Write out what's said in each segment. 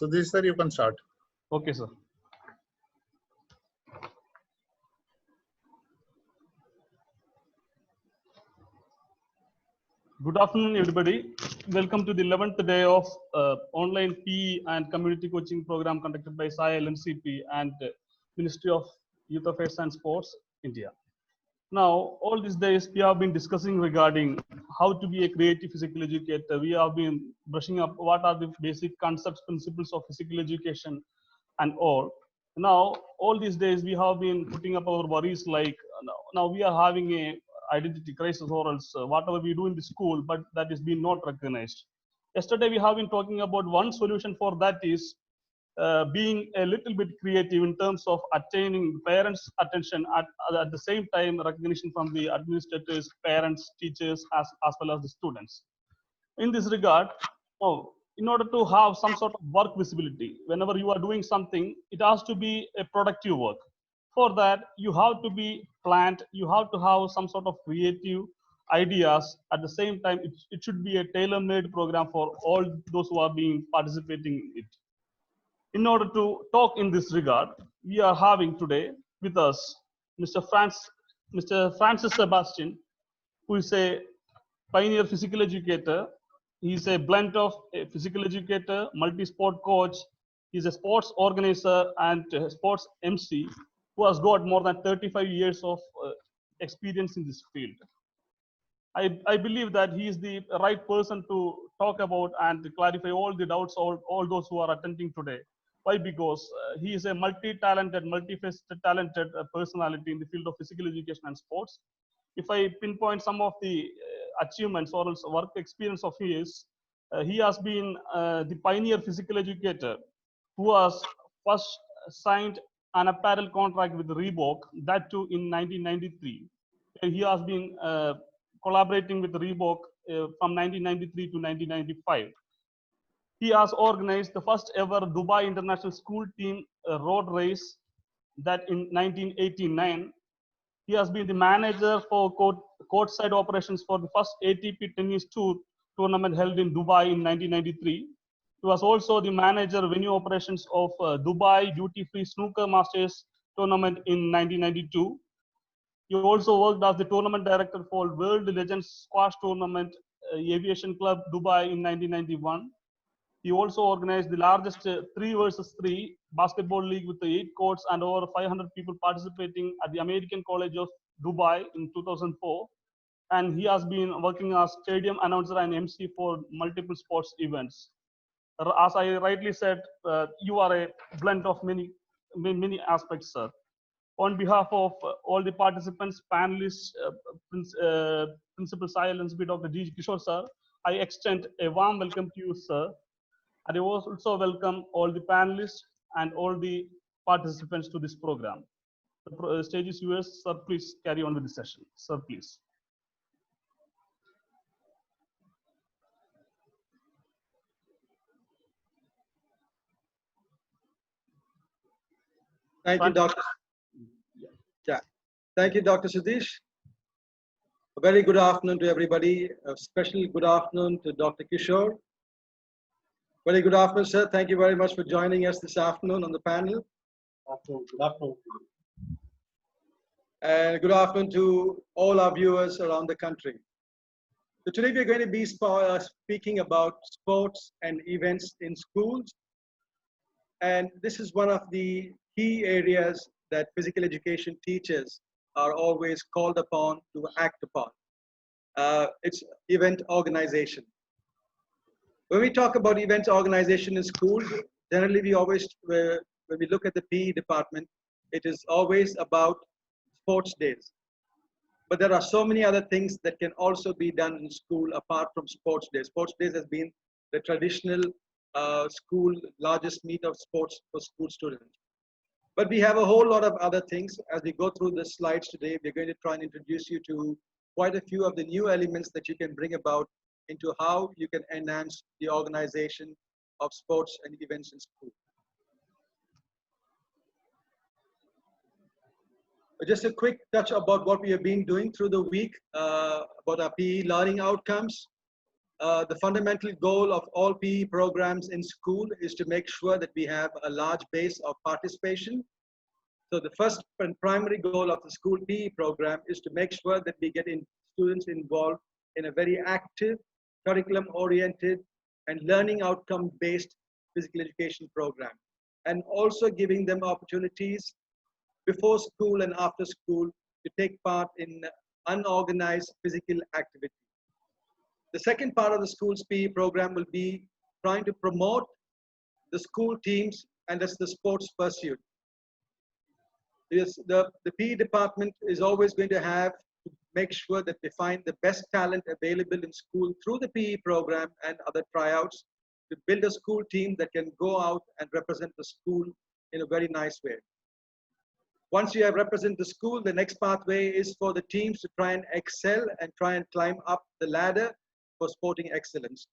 Sudhir sir, you can start. Okay, sir. Good afternoon, everybody. Welcome to the 11th day of online PE and community coaching program conducted by SILMCP and Ministry of Youth Affairs and Sports, India. Now, all these days we have been discussing regarding how to be a creative physical educator. We have been brushing up what are the basic concepts, principles of physical education and all. Now, all these days we have been putting up our worries like now we are having a identity crisis or else whatever we do in the school, but that is being not recognized. Yesterday we have been talking about one solution for that is being a little bit creative in terms of attaining parents' attention at the same time recognition from the administrators, parents, teachers, as well as the students. In this regard, in order to have some sort of work visibility, whenever you are doing something, it has to be a productive work. For that, you have to be planned, you have to have some sort of creative ideas. At the same time, it should be a tailor-made program for all those who are being participating in it. In order to talk in this regard, we are having today with us Mr. Francis Sebastian, who is a pioneer physical educator. He is a blend of a physical educator, multi-sport coach. He's a sports organizer and sports MC who has got more than 35 years of experience in this field. I believe that he is the right person to talk about and to clarify all the doubts, all those who are attending today. Why? Because he is a multi-talented, multifaceted talented personality in the field of physical education and sports. If I pinpoint some of the achievements or else work experience of his, he has been the pioneer physical educator who was first signed an apparel contract with Reebok, that too in 1993. He has been collaborating with Reebok from 1993 to 1995. He has organized the first ever Dubai International School Team road race that in 1989. He has been the manager for courtside operations for the first ATP Tennis Tour tournament held in Dubai in 1993. He was also the manager venue operations of Dubai Duty Free Snooker Masters tournament in 1992. He also worked as the tournament director for World Legends Squash Tournament Aviation Club Dubai in 1991. He also organized the largest 3 versus 3 basketball league with 8 courts and over 500 people participating at the American College of Dubai in 2004. And he has been working as stadium announcer and MC for multiple sports events. As I rightly said, you are a blend of many aspects, sir. On behalf of all the participants, panelists, Principal SILMCP Dr. G. Kishore, sir, I extend a warm welcome to you, sir. And I also welcome all the panelists and all the participants to this program. The stage is yours, sir. Please carry on with the session. Sir, please. Thank you, Dr. Yeah. Thank you, Dr. Sudhish. A very good afternoon to everybody. A special good afternoon to Dr. Kishore. Very good afternoon, sir. Thank you very much for joining us this afternoon on the panel. Good afternoon. And good afternoon to all our viewers around the country. So today we're going to be speaking about sports and events in schools. And this is one of the key areas that physical education teachers are always called upon to act upon. It's event organization. When we talk about event organization in schools, generally we always, when we look at the PE department, it is always about sports days. But there are so many other things that can also be done in school apart from sports days. Sports days has been the traditional school largest meet of sports for school students. But we have a whole lot of other things. As we go through the slides today, we're going to try and introduce you to quite a few of the new elements that you can bring about into how you can enhance the organization of sports and events in school. Just a quick touch about what we have been doing through the week, about our PE learning outcomes. the fundamental goal of all PE programs in school is to make sure that we have a large base of participation. So the first and primary goal of the school PE program is to make sure that we get students involved in a very active, curriculum-oriented, and learning outcome-based physical education program, and also giving them opportunities before school and after school to take part in unorganized physical activity. The second part of the school's PE program will be trying to promote the school teams and that's the sports pursuit. The PE department is always going to have to make sure that they find the best talent available in school through the PE program and other tryouts to build a school team that can go out and represent the school in a very nice way. Once you have represented the school, the next pathway is for the teams to try and excel and try and climb up the ladder for sporting excellence.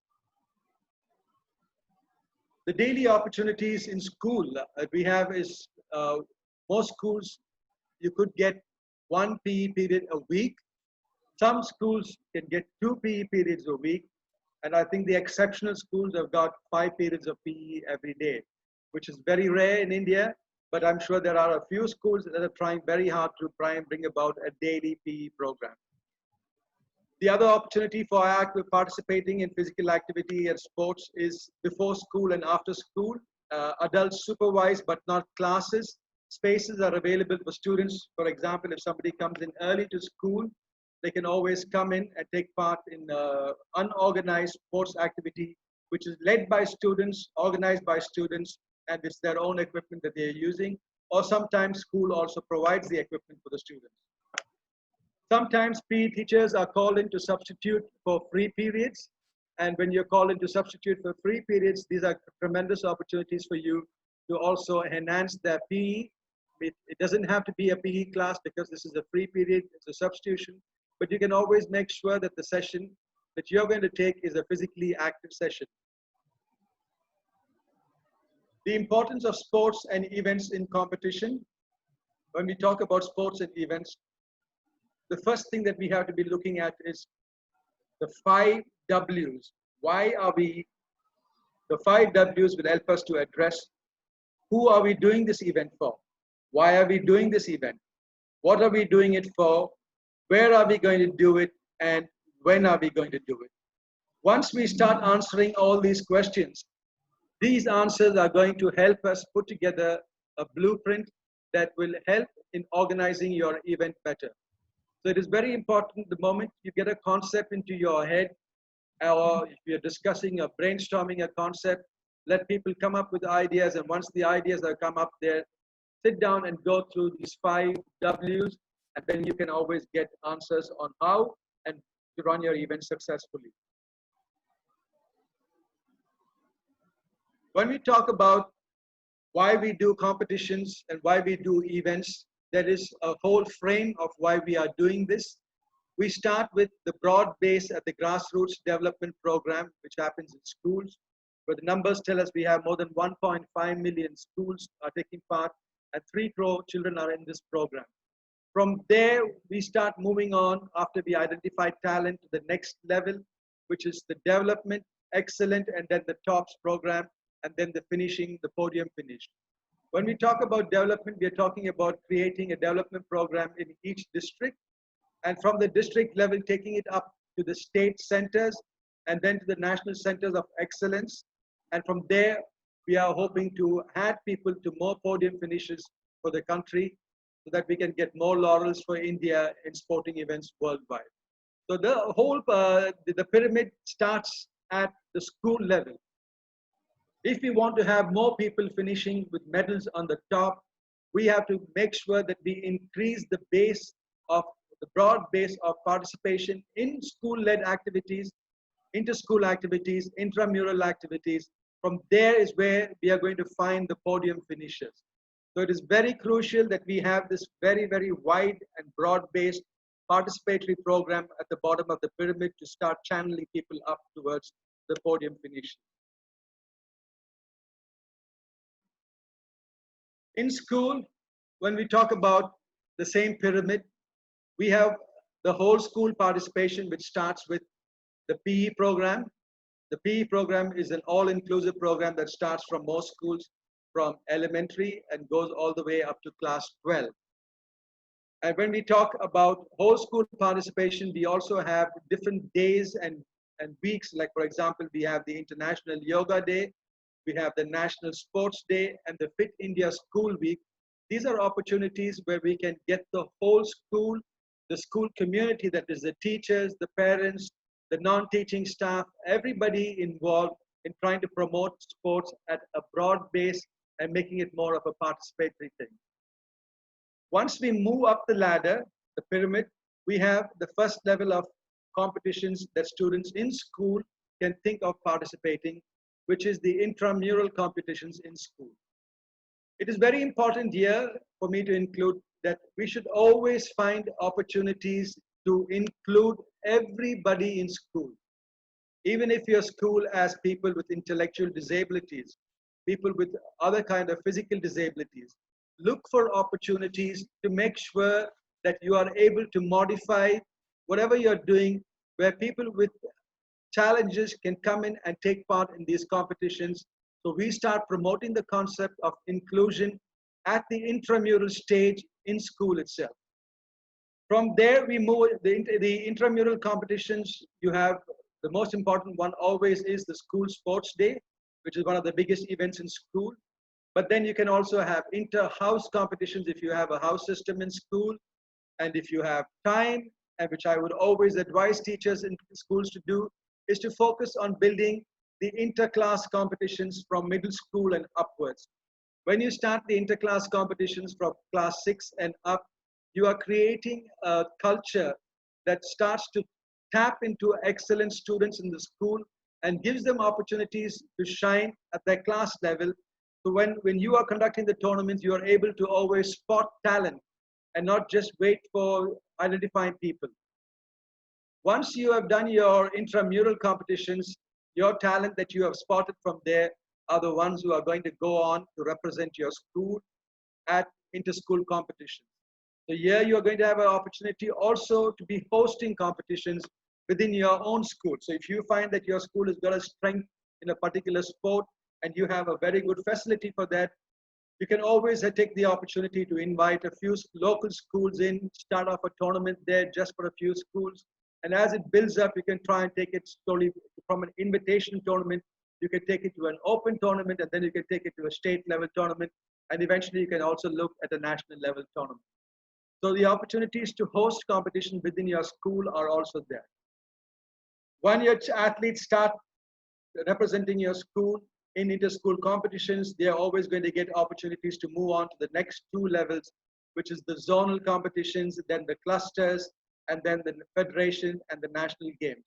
The daily opportunities in school that we have is most schools, you could get 1 PE period a week. Some schools can get 2 PE periods a week. And I think the exceptional schools have got 5 periods of PE every day, which is very rare in India. But I'm sure there are a few schools that are trying very hard to try and bring about a daily PE program. The other opportunity for participating in physical activity and sports is before school and after school. Adults supervised but not classes. Spaces are available for students. For example, if somebody comes in early to school, they can always come in and take part in unorganized sports activity, which is led by students, organized by students, and it's their own equipment that they're using. Or sometimes school also provides the equipment for the students. Sometimes PE teachers are called in to substitute for free periods. And when you're called in to substitute for free periods, these are tremendous opportunities for you to also enhance their PE. It doesn't have to be a PE class because this is a free period, it's a substitution. But you can always make sure that the session that you're going to take is a physically active session. The importance of sports and events in competition. When we talk about sports and events, the first thing that we have to be looking at is the 5 W's. The 5 W's will help us to address who are we doing this event for? Why are we doing this event? What are we doing it for? Where are we going to do it? And when are we going to do it? Once we start answering all these questions, these answers are going to help us put together a blueprint that will help in organizing your event better. So it is very important the moment you get a concept into your head, or if you're discussing or brainstorming a concept, let people come up with ideas. And once the ideas have come up there, sit down and go through these 5 W's, and then you can always get answers on how and to run your event successfully. When we talk about why we do competitions and why we do events, there is a whole frame of why we are doing this. We start with the broad base at the grassroots development program, which happens in schools, where the numbers tell us we have more than 1.5 million schools are taking part and 3 crore children are in this program. From there, we start moving on after we identify talent to the next level, which is the development, excellent, and then the tops program, and then the finishing, the podium finish. When we talk about development, we are talking about creating a development program in each district, and from the district level, taking it up to the state centers, and then to the national centers of excellence. And from there, we are hoping to add people to more podium finishes for the country so that we can get more laurels for India in sporting events worldwide. So the whole, the pyramid starts at the school level. If we want to have more people finishing with medals on the top, we have to make sure that we increase the base of the broad base of participation in school-led activities, inter-school activities, intramural activities. From there is where we are going to find the podium finishers. So it is very crucial that we have this very, very wide and broad-based participatory program at the bottom of the pyramid to start channeling people up towards the podium finish. In school, when we talk about the same pyramid, we have the whole school participation, which starts with the PE program. The PE program is an all-inclusive program that starts from most schools from elementary and goes all the way up to class 12. And when we talk about whole school participation, we also have different days and weeks. Like, for example, we have the International Yoga Day, we have the National Sports Day, and the Fit India School Week. These are opportunities where we can get the whole school, the school community, that is the teachers, the parents, the non-teaching staff, everybody involved in trying to promote sports at a broad base and making it more of a participatory thing. Once we move up the ladder, the pyramid, we have the first level of competitions that students in school can think of participating, which is the intramural competitions in school. It is very important here for me to include that we should always find opportunities to include everybody in school. Even if your school has people with intellectual disabilities, people with other kind of physical disabilities, look for opportunities to make sure that you are able to modify whatever you're doing, where people with challenges can come in and take part in these competitions. So we start promoting the concept of inclusion at the intramural stage in school itself. From there, we move the intramural competitions. You have the most important one always is the school sports day, which is one of the biggest events in school. But then you can also have inter-house competitions if you have a house system in school, and if you have time, and which I would always advise teachers in schools to do, is to focus on building the inter-class competitions from middle school and upwards. When you start the inter-class competitions from class 6 and up, you are creating a culture that starts to tap into excellent students in the school and gives them opportunities to shine at their class level. So when you are conducting the tournaments, you are able to always spot talent and not just wait for identifying people. Once you have done your intramural competitions, your talent that you have spotted from there are the ones who are going to go on to represent your school at inter-school competitions. So here you are going to have an opportunity also to be hosting competitions within your own school. So if you find that your school has got a strength in a particular sport and you have a very good facility for that, you can always take the opportunity to invite a few local schools in, start off a tournament there just for a few schools. And as it builds up, you can try and take it slowly from an invitation tournament. You can take it to an open tournament, and then you can take it to a state level tournament. And eventually you can also look at a national level tournament. So the opportunities to host competition within your school are also there. When your athletes start representing your school in inter-school competitions, they are always going to get opportunities to move on to the next two levels, which is the zonal competitions, then the clusters, and then the federation and the national games.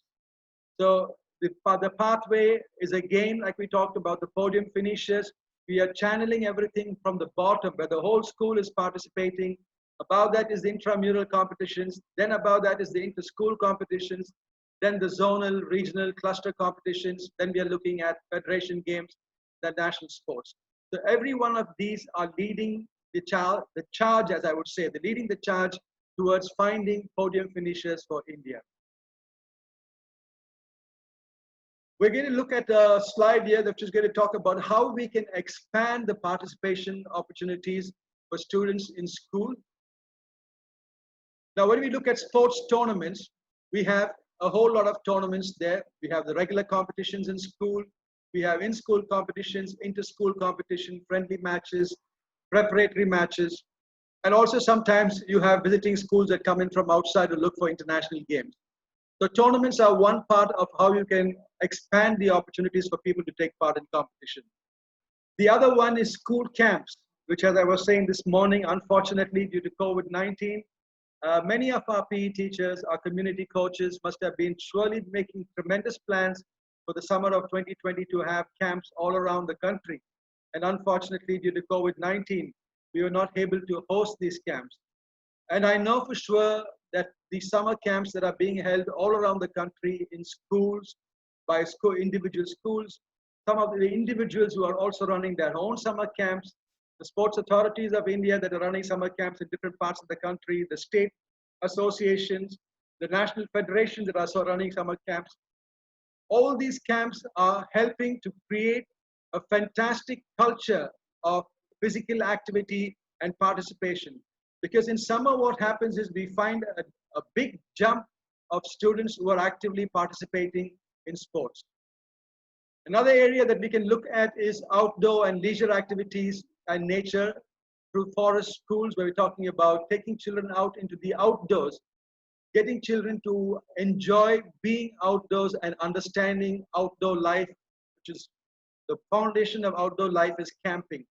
So the pathway is again, like we talked about, the podium finishers. We are channeling everything from the bottom where the whole school is participating. Above that is the intramural competitions. Then above that is the inter-school competitions. Then the zonal, regional, cluster competitions. Then we are looking at federation games, the national sports. So every one of these are leading the charge, as I would say, they're leading the charge towards finding podium finishers for India. We're going to look at a slide here that's just going to talk about how we can expand the participation opportunities for students in school. Now, when we look at sports tournaments, we have a whole lot of tournaments there. We have the regular competitions in school. We have in-school competitions, inter-school competition, friendly matches, preparatory matches. And also sometimes you have visiting schools that come in from outside to look for international games. So tournaments are one part of how you can expand the opportunities for people to take part in competition. The other one is school camps, which, as I was saying this morning, unfortunately, due to COVID-19, many of our PE teachers, our community coaches must have been surely making tremendous plans for the summer of 2020 to have camps all around the country. And unfortunately, due to COVID-19, we were not able to host these camps. And I know for sure that the summer camps that are being held all around the country in schools, by individual schools, some of the individuals who are also running their own summer camps, the sports authorities of India that are running summer camps in different parts of the country, the state associations, the national federations that are also running summer camps. All these camps are helping to create a fantastic culture of physical activity and participation. Because in summer, what happens is we find a big jump of students who are actively participating in sports. Another area that we can look at is outdoor and leisure activities and nature through forest schools, where we're talking about taking children out into the outdoors, getting children to enjoy being outdoors and understanding outdoor life, which is the foundation of outdoor life is camping,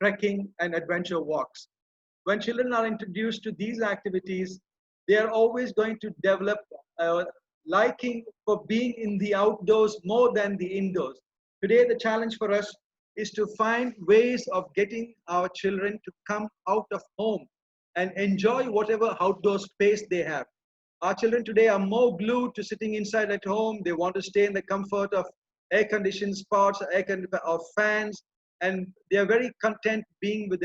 trekking, and adventure walks. When children are introduced to these activities, they are always going to develop a liking for being in the outdoors more than the indoors. Today, the challenge for us is to find ways of getting our children to come out of home and enjoy whatever outdoor space they have. Our children today are more glued to sitting inside at home. They want to stay in the comfort of air-conditioned spots, or fans, and they are very content being with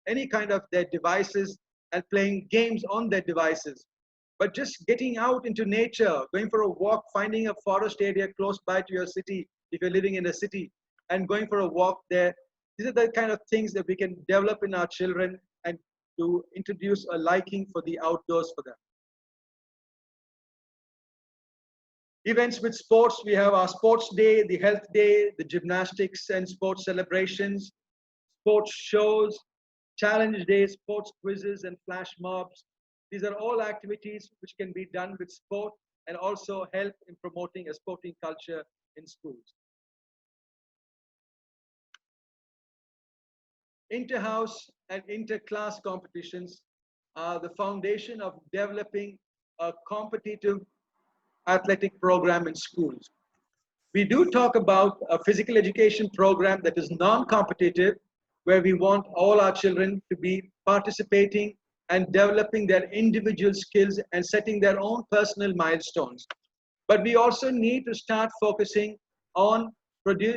any kind of their devices and playing games on their devices. But just getting out into nature, going for a walk, finding a forest area close by to your city, if you're living in a city, and going for a walk there, these are the kind of things that we can develop in our children and to introduce a liking for the outdoors for them. Events with sports, we have our sports day, the health day, the gymnastics and sports celebrations, sports shows, challenge days, sports quizzes and flash mobs. These are all activities which can be done with sport and also help in promoting a sporting culture in schools. Inter-house and inter-class competitions are the foundation of developing a competitive athletic program in schools. We do talk about a physical education program that is non-competitive, where we want all our children to be participating and developing their individual skills and setting their own personal milestones. But we also need to start focusing on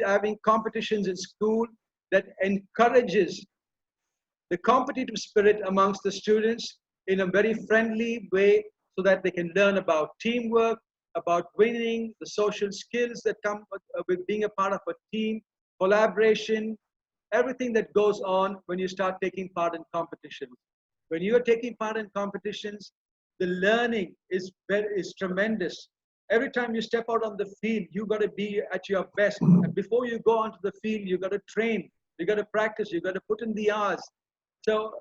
having competitions in school that encourages the competitive spirit amongst the students in a very friendly way, so that they can learn about teamwork, about winning, the social skills that come with being a part of a team, collaboration, everything that goes on when you start taking part in competitions. When you are taking part in competitions, the learning is tremendous. Every time you step out on the field, you got to be at your best. And before you go onto the field, you got to train, you got to practice, you got to put in the hours. So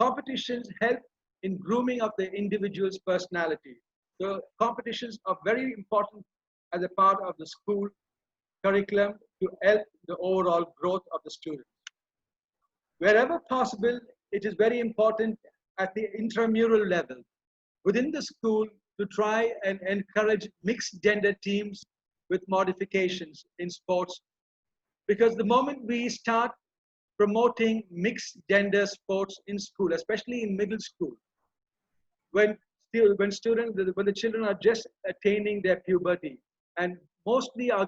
competitions help in grooming of the individual's personality. So competitions are very important as a part of the school curriculum to help the overall growth of the students. Wherever possible, it is very important at the intramural level within the school to try and encourage mixed gender teams with modifications in sports. Because the moment we start promoting mixed gender sports in school, especially in middle school, when the children are just attaining their puberty, and mostly our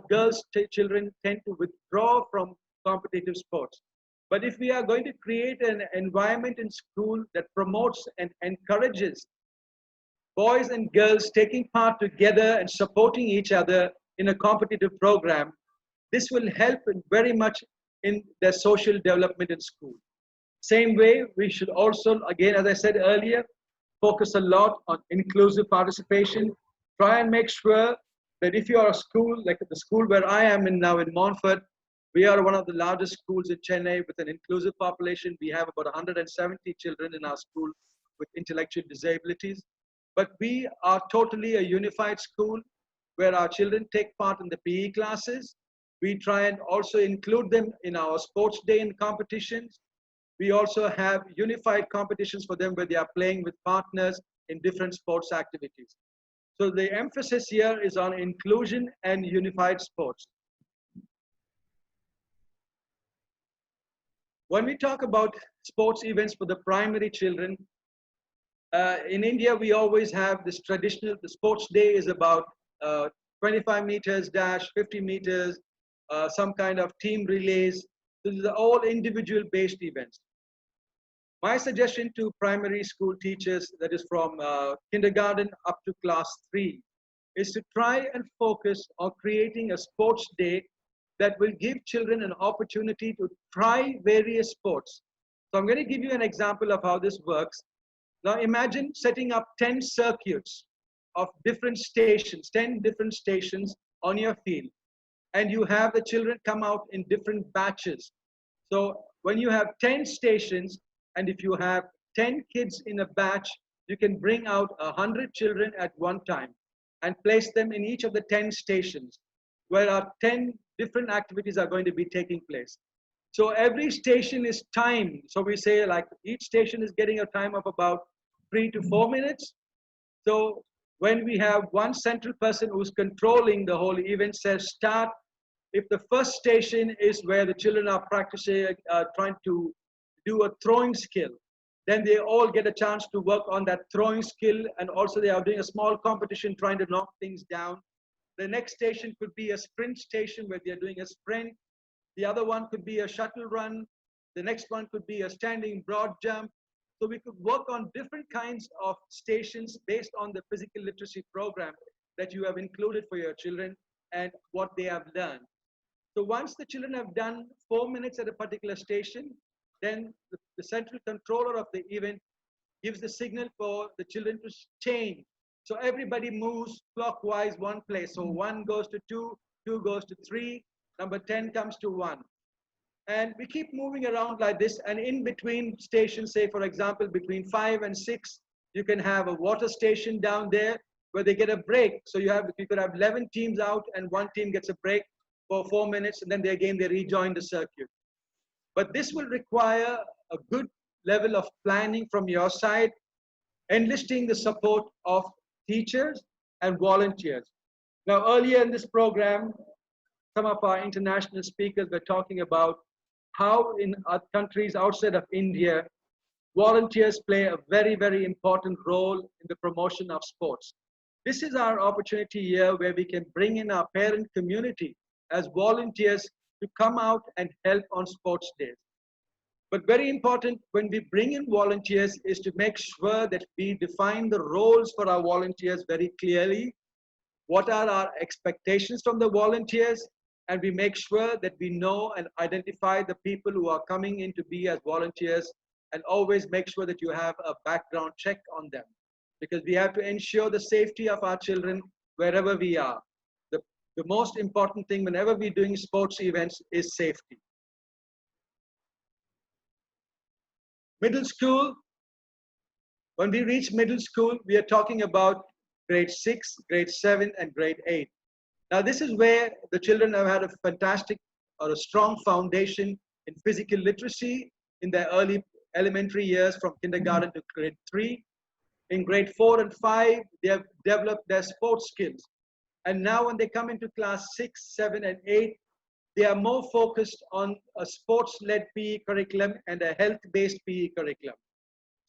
children tend to withdraw from competitive sports. But if we are going to create an environment in school that promotes and encourages boys and girls taking part together and supporting each other in a competitive program, this will help very much in their social development in school. Same way, we should also, again, as I said earlier, focus a lot on inclusive participation. Try and make sure that if you are a school, like the school where I am in now in Montfort, we are one of the largest schools in Chennai with an inclusive population. We have about 170 children in our school with intellectual disabilities. But we are totally a unified school where our children take part in the PE classes. We try and also include them in our sports day and competitions. We also have unified competitions for them where they are playing with partners in different sports activities. So the emphasis here is on inclusion and unified sports. When we talk about sports events for the primary children, in India, we always have this traditional, the sports day is about 25 meters dash, 50 meters, some kind of team relays. These are all individual based events. My suggestion to primary school teachers, that is from kindergarten up to class 3, is to try and focus on creating a sports day that will give children an opportunity to try various sports. So I'm going to give you an example of how this works. Now imagine setting up 10 circuits of different stations, 10 different stations on your field. And you have the children come out in different batches. So when you have 10 stations, and if you have 10 kids in a batch, you can bring out 100 children at one time and place them in each of the 10 stations where our 10 different activities are going to be taking place. So every station is timed. So we say like each station is getting a time of about 3 to 4 minutes. So when we have one central person who's controlling the whole event says start, if the first station is where the children are practicing, trying to do a throwing skill, then they all get a chance to work on that throwing skill, and also they are doing a small competition trying to knock things down. The next station could be a sprint station where they are doing a sprint. The other one could be a shuttle run. The next one could be a standing broad jump. So we could work on different kinds of stations based on the physical literacy program that you have included for your children and what they have learned. So once the children have done 4 minutes at a particular station, then the central controller of the event gives the signal for the children to change. So everybody moves clockwise one place. So 1 goes to 2, 2 goes to 3, number 10 comes to 1. And we keep moving around like this. And in between stations, say for example, between 5 and 6, you can have a water station down there where they get a break. So you could have 11 teams out and one team gets a break for 4 minutes, and then they rejoin the circuit. But this will require a good level of planning from your side, enlisting the support of teachers and volunteers. Now, earlier in this program, some of our international speakers were talking about how in countries outside of India, volunteers play a very, very important role in the promotion of sports. This is our opportunity here where we can bring in our parent community as volunteers to come out and help on sports days. But very important when we bring in volunteers is to make sure that we define the roles for our volunteers very clearly. What are our expectations from the volunteers? And we make sure that we know and identify the people who are coming in to be as volunteers, and always make sure that you have a background check on them, because we have to ensure the safety of our children wherever we are. The most important thing whenever we're doing sports events is safety. Middle school, when we reach middle school, we are talking about grade 6, grade 7, and grade 8. Now this is where the children have had a fantastic or a strong foundation in physical literacy in their early elementary years from kindergarten to grade 3. In grade 4 and 5, they have developed their sports skills. And now when they come into class 6, 7, and 8, they are more focused on a sports-led PE curriculum and a health-based PE curriculum.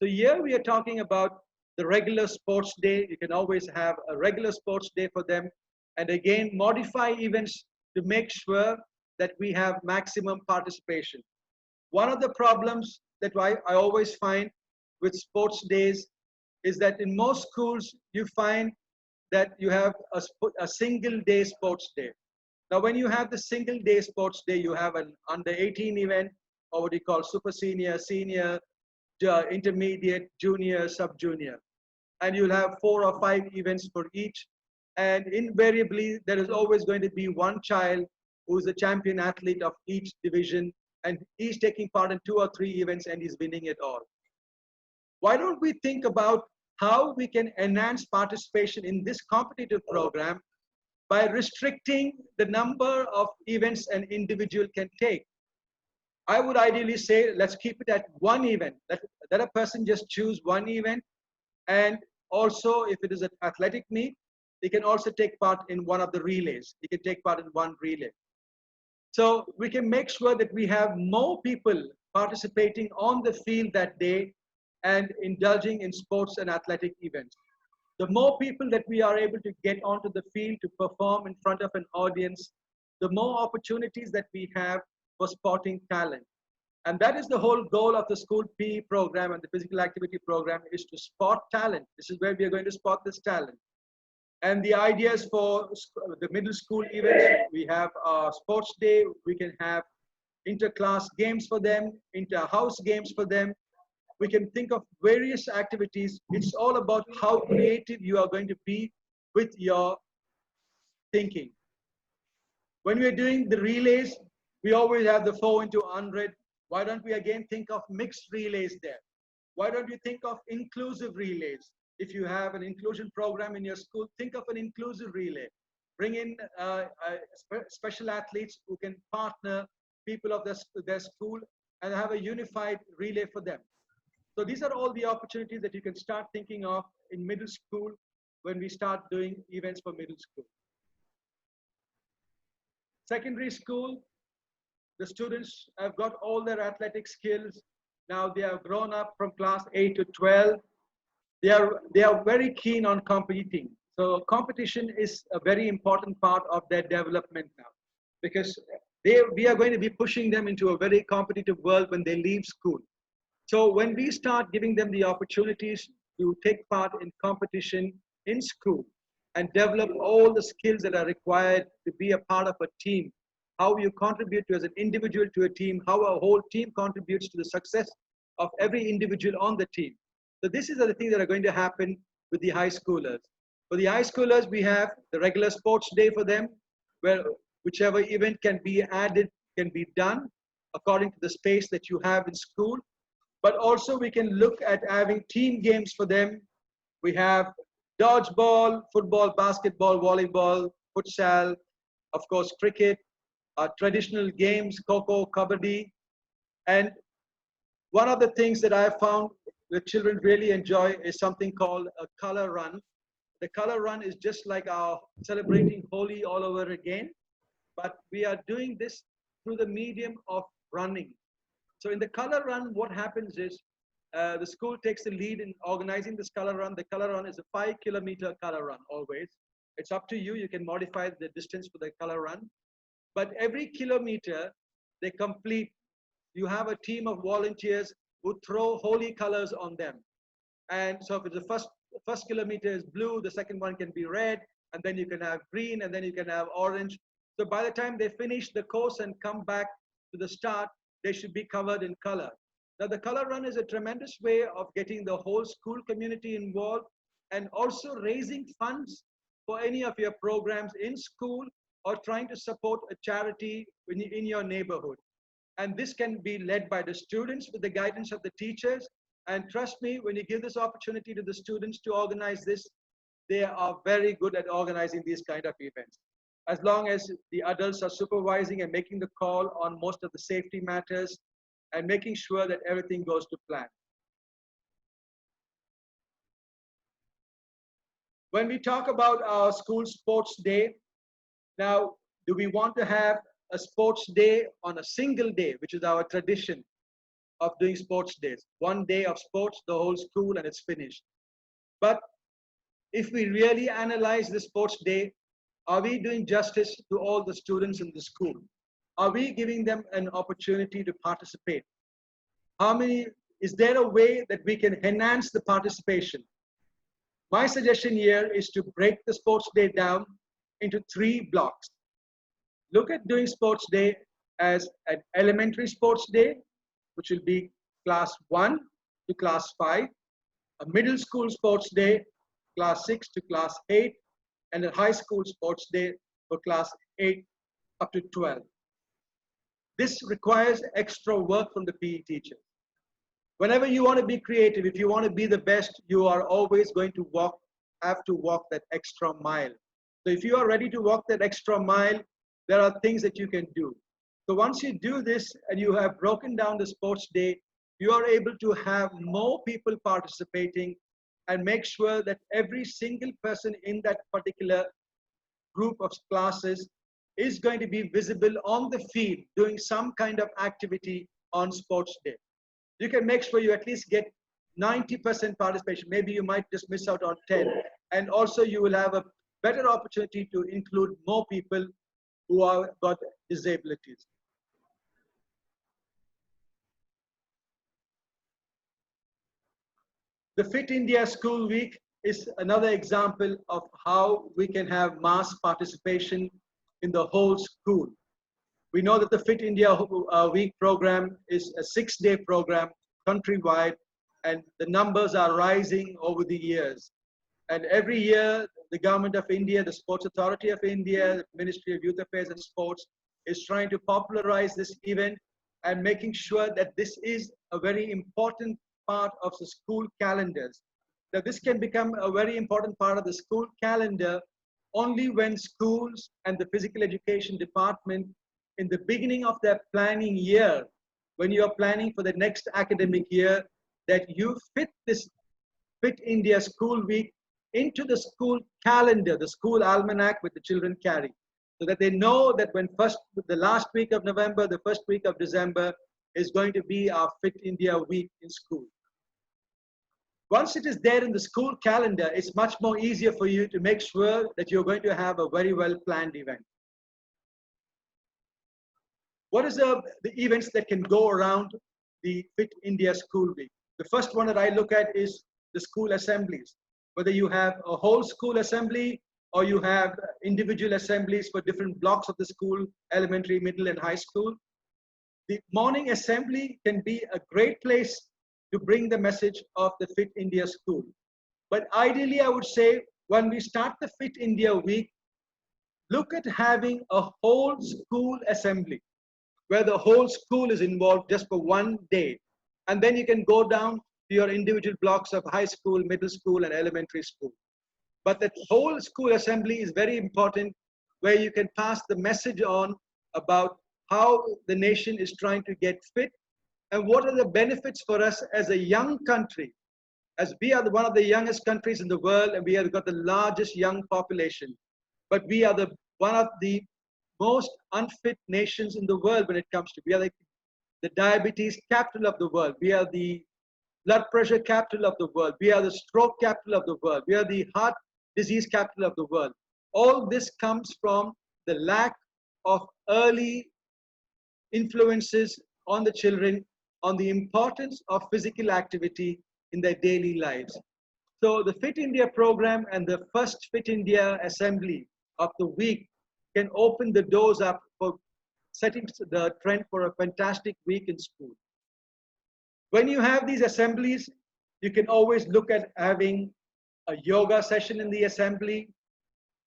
So here we are talking about the regular sports day. You can always have a regular sports day for them. And again, modify events to make sure that we have maximum participation. One of the problems that I always find with sports days is that in most schools, you find that you have a single day sports day. Now, when you have the single day sports day, you have an under 18 event, or what you call super senior, senior, intermediate, junior, sub-junior. And you'll have 4 or 5 events for each. And invariably, there is always going to be one child who's the champion athlete of each division, and he's taking part in 2 or 3 events and he's winning it all. Why don't we think about how we can enhance participation in this competitive program by restricting the number of events an individual can take? I would ideally say, let's keep it at 1 event. Let a person just choose 1 event. And also, if it is an athletic meet, he can also take part in one of the relays. He can take part in 1 relay. So we can make sure that we have more people participating on the field that day and indulging in sports and athletic events. The more people that we are able to get onto the field to perform in front of an audience, the more opportunities that we have for spotting talent. And that is the whole goal of the school PE program and the physical activity program, is to spot talent. This is where we are going to spot this talent. And the ideas for the middle school events, we have a sports day, we can have inter-class games for them, inter-house games for them. We can think of various activities. It's all about how creative you are going to be with your thinking. When we're doing the relays, we always have the 4 into 100. Why don't we again think of mixed relays there? Why don't you think of inclusive relays? If you have an inclusion program in your school, think of an inclusive relay. Bring in special athletes who can partner people of their school and have a unified relay for them. So these are all the opportunities that you can start thinking of in middle school when we start doing events for middle school. Secondary school, the students have got all their athletic skills. Now they have grown up from class 8 to 12. They are very keen on competing. So competition is a very important part of their development now, because we are going to be pushing them into a very competitive world when they leave school. So when we start giving them the opportunities to take part in competition in school and develop all the skills that are required to be a part of a team, how you contribute to as an individual to a team, how a whole team contributes to the success of every individual on the team. So this is the things that are going to happen with the high schoolers. For the high schoolers, we have the regular sports day for them, where whichever event can be added can be done according to the space that you have in school. But also we can look at having team games for them. We have dodgeball, football, basketball, volleyball, futsal, of course, cricket, traditional games, kho-kho, kabaddi. And one of the things that I have found the children really enjoy is something called a color run. The color run is just like our celebrating Holi all over again, but we are doing this through the medium of running. So in the color run, what happens is the school takes the lead in organizing this color run. The color run is a 5-kilometer color run always. It's up to you. You can modify the distance for the color run. But every kilometer they complete, you have a team of volunteers who throw holy colors on them. And so if the first kilometer is blue, the second one can be red, and then you can have green, and then you can have orange. So by the time they finish the course and come back to the start, they should be covered in color. Now the color run is a tremendous way of getting the whole school community involved and also raising funds for any of your programs in school or trying to support a charity in your neighborhood. And this can be led by the students with the guidance of the teachers. And trust me, when you give this opportunity to the students to organize this, they are very good at organizing these kind of events. As long as the adults are supervising and making the call on most of the safety matters and making sure that everything goes to plan. When we talk about our school sports day, now, do we want to have a sports day on a single day, which is our tradition of doing sports days? One day of sports, the whole school, and it's finished. But if we really analyze the sports day, are we doing justice to all the students in the school? Are we giving them an opportunity to participate? Is there a way that we can enhance the participation? My suggestion here is to break the sports day down into 3 blocks. Look at doing sports day as an elementary sports day, which will be class 1 to class 5, a middle school sports day, class 6 to class 8, and a high school sports day for class 8 up to 12. This requires extra work from the PE teacher. Whenever you want to be creative, if you want to be the best, you are always going to have to walk that extra mile. So if you are ready to walk that extra mile, there are things that you can do. So once you do this and you have broken down the sports day, you are able to have more people participating and make sure that every single person in that particular group of classes is going to be visible on the field doing some kind of activity on sports day. You can make sure you at least get 90% participation. Maybe you might just miss out on 10. And also you will have a better opportunity to include more people who have got disabilities. The Fit India School Week is another example of how we can have mass participation in the whole school. We know that the Fit India Week program is a 6-day program countrywide, and the numbers are rising over the years. And every year, the Government of India, the Sports Authority of India, the Ministry of Youth Affairs and Sports is trying to popularize this event and making sure that this is a very important part of the school calendars. That this can become a very important part of the school calendar only when schools and the physical education department, in the beginning of their planning year, when you are planning for the next academic year, that you fit this Fit India School Week into the school calendar, the school almanac with the children carry, so that they know that when the last week of November, the first week of December is going to be our Fit India Week in school. Once it is there in the school calendar, it's much more easier for you to make sure that you're going to have a very well planned event. What is the events that can go around the Fit India School Week? The first one that I look at is the school assemblies. Whether you have a whole school assembly or you have individual assemblies for different blocks of the school, elementary, middle, and high school. The morning assembly can be a great place to bring the message of the Fit India School. But ideally, I would say when we start the Fit India Week, look at having a whole school assembly where the whole school is involved just for one day. And then you can go down to your individual blocks of high school, middle school, and elementary school. But the whole school assembly is very important, where you can pass the message on about how the nation is trying to get fit and what are the benefits for us as a young country, as we are one of the youngest countries in the world and we have got the largest young population. But we are one of the most unfit nations in the world when it comes to, we are the diabetes capital of the world. We are the blood pressure capital of the world. We are the stroke capital of the world. We are the heart disease capital of the world. All this comes from the lack of early influences on the children, on the importance of physical activity in their daily lives. So the Fit India program and the first Fit India assembly of the week can open the doors up for setting the trend for a fantastic week in school. When you have these assemblies, you can always look at having a yoga session in the assembly.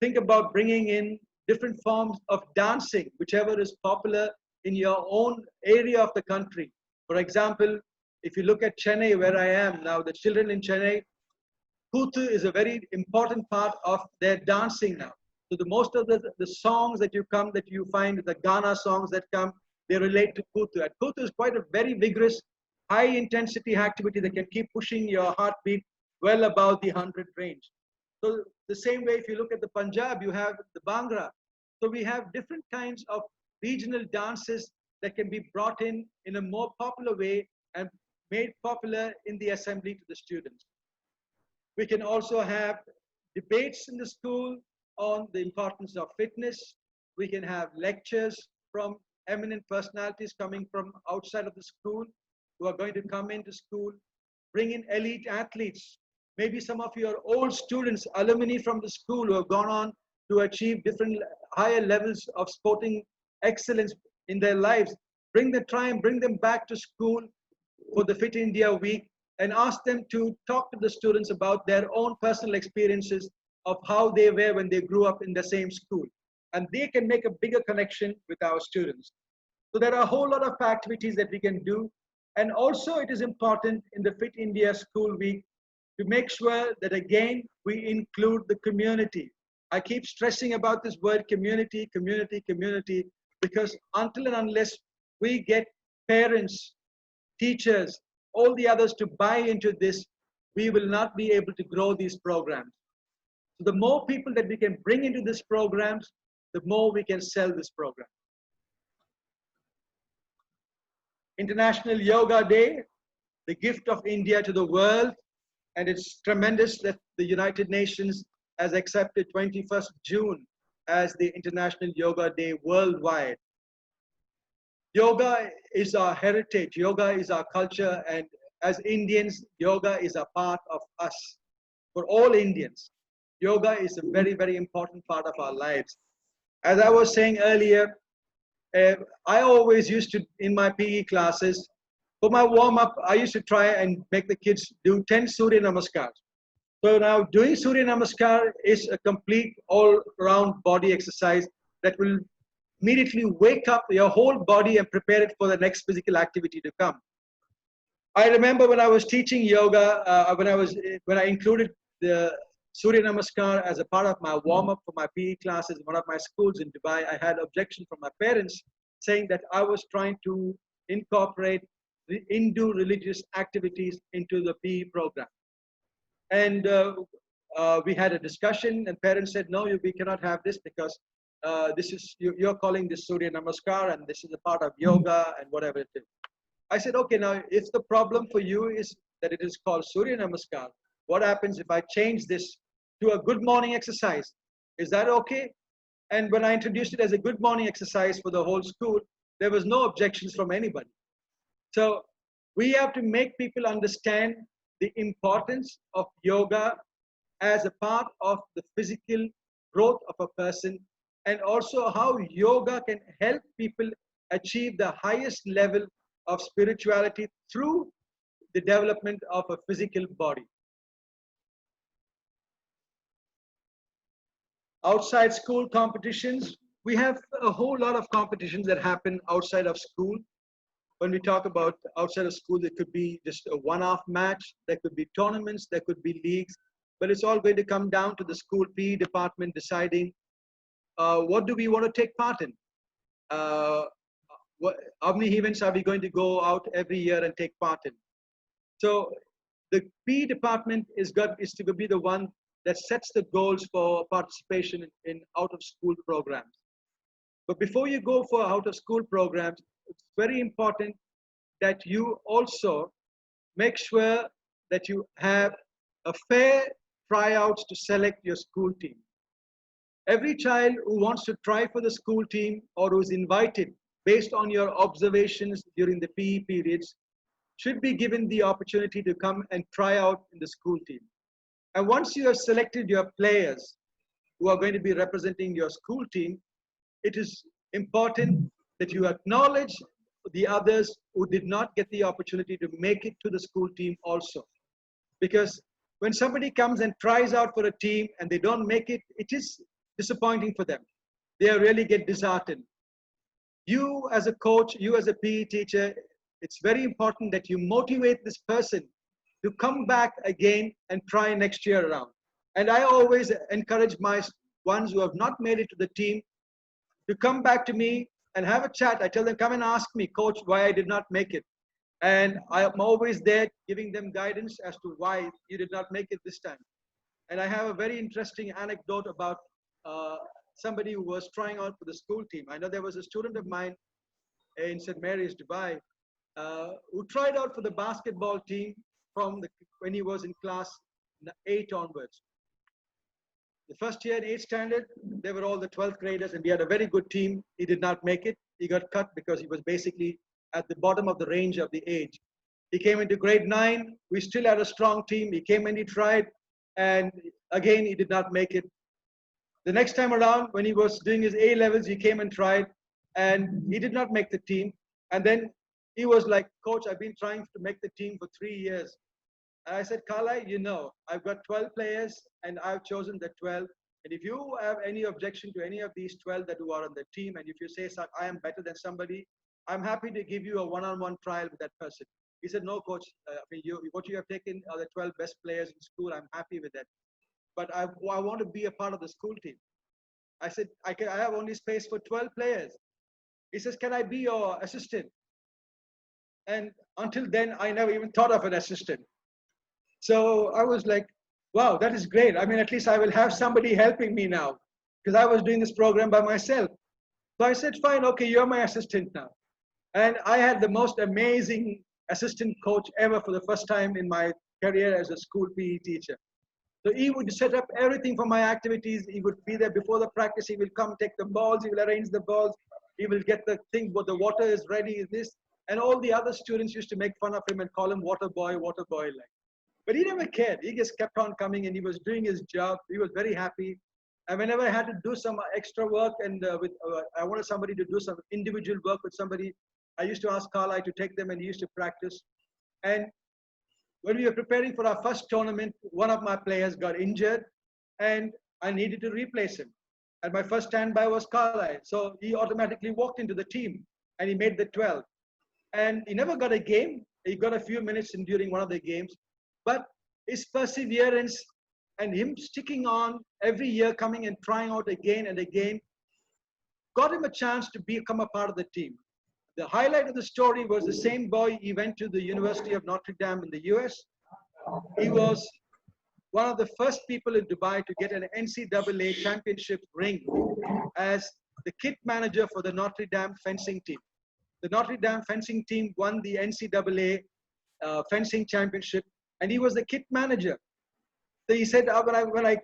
Think about bringing in different forms of dancing, whichever is popular in your own area of the country. For example, if you look at Chennai, where I am now, the children in Chennai, Kuthu is a very important part of their dancing now. So most of the songs that you find, the Ghana songs that come, they relate to Kuthu. And Kuthu is quite a very vigorous, high intensity activity that can keep pushing your heartbeat well above the 100 range. So the same way, if you look at the Punjab, you have the Bhangra. So we have different kinds of regional dances that can be brought in a more popular way and made popular in the assembly to the students. We can also have debates in the school on the importance of fitness. We can have lectures from eminent personalities coming from outside of the school who are going to come into school, bring in elite athletes. Maybe some of your old students, alumni from the school who have gone on to achieve different higher levels of sporting excellence in their lives. Try and bring them back to school for the Fit India Week and ask them to talk to the students about their own personal experiences of how they were when they grew up in the same school. And they can make a bigger connection with our students. So there are a whole lot of activities that we can do. And also it is important in the Fit India School Week to make sure that again, we include the community. I keep stressing about this word community, community, community, because until and unless we get parents, teachers, all the others to buy into this, we will not be able to grow these programs. So the more people that we can bring into these programs, the more we can sell this program. International Yoga Day, the gift of India to the world, and it's tremendous that the United Nations has accepted 21st June as the International Yoga Day worldwide. Yoga is our heritage, yoga is our culture, and as Indians, yoga is a part of us. for all Indians. Yoga is a very, very important part of our lives. As I was saying earlier, I always used to, in my PE classes, for my warm-up, I used to try and make the kids do 10 Surya Namaskars. So now doing Surya Namaskar is a complete all-round body exercise that will immediately wake up your whole body and prepare it for the next physical activity to come. I remember when I was teaching yoga, when I included the Surya Namaskar as a part of my warm-up for my PE classes in one of my schools in Dubai, I had objection from my parents saying that I was trying to incorporate the Hindu religious activities into the PE program. And we had a discussion, and parents said, no, we cannot have this because you're calling this Surya Namaskar, and this is a part of yoga and whatever it is. I said, okay, now if the problem for you is that it is called Surya Namaskar, what happens if I change this to a good morning exercise? Is that okay? And when I introduced it as a good morning exercise for the whole school, there was no objections from anybody. So we have to make people understand the importance of yoga as a part of the physical growth of a person, and also how yoga can help people achieve the highest level of spirituality through the development of a physical body. Outside school competitions, we have a whole lot of competitions that happen outside of school. When we talk about outside of school, it could be just a one-off match, there could be tournaments, there could be leagues, but it's all going to come down to the school PE department deciding what do we want to take part in. How many events are we going to go out every year and take part in? So the PE department is to be the one that sets the goals for participation in out-of-school programs. But before you go for out-of-school programs, it's very important that you also make sure that you have a fair tryouts to select your school team. Every child who wants to try for the school team or who is invited based on your observations during the PE periods should be given the opportunity to come and try out in the school team. And once you have selected your players who are going to be representing your school team, it is important that you acknowledge the others who did not get the opportunity to make it to the school team also. Because when somebody comes and tries out for a team and they don't make it, it is disappointing for them. They really get disheartened. You as a coach, you as a PE teacher, it's very important that you motivate this person to come back again and try next year around. And I always encourage my ones who have not made it to the team to come back to me and have a chat. I tell them, come and ask me, coach, why I did not make it. And I'm always there giving them guidance as to why you did not make it this time. And I have a very interesting anecdote about somebody who was trying out for the school team. I know there was a student of mine in St. Mary's, Dubai, who tried out for the basketball team when he was in class 8 onwards. The first year in 8th standard, they were all the 12th graders, and we had a very good team. He did not make it. He got cut because he was basically at the bottom of the range of the age. He came into grade 9. We still had a strong team. He came and he tried, and again, he did not make it. The next time around, when he was doing his A levels, he came and tried, and he did not make the team. And then he was like, coach, I've been trying to make the team for 3 years. And I said, Kala, you know, I've got 12 players and I've chosen the 12. And if you have any objection to any of these 12 that who are on the team, and if you say, I am better than somebody, I'm happy to give you a one-on-one trial with that person. He said, no, coach, what you have taken are the 12 best players in school. I'm happy with that. But I want to be a part of the school team. I said, I have only space for 12 players. He says, can I be your assistant? And until then, I never even thought of an assistant. So I was like, wow, that is great. I mean, at least I will have somebody helping me now, because I was doing this program by myself. So I said, fine, okay, you're my assistant now. And I had the most amazing assistant coach ever for the first time in my career as a school PE teacher. So he would set up everything for my activities. He would be there before the practice. He will come take the balls. He will arrange the balls. He will get the thing, what the water is ready, is this. And all the other students used to make fun of him and call him water boy like. But he never cared. He just kept on coming and he was doing his job. He was very happy. And whenever I had to do some extra work and I wanted somebody to do some individual work with somebody, I used to ask Carly to take them and he used to practice. And when we were preparing for our first tournament, one of my players got injured and I needed to replace him. And my first standby was Carly. So he automatically walked into the team and he made the 12. And he never got a game. He got a few minutes during one of the games. But his perseverance and him sticking on every year, coming and trying out again and again, got him a chance to become a part of the team. The highlight of the story was the same boy. He went to the University of Notre Dame in the US. He was one of the first people in Dubai to get an NCAA championship ring as the kit manager for the Notre Dame fencing team. The Notre Dame fencing team won the NCAA fencing championship, and he was the kit manager. So he said,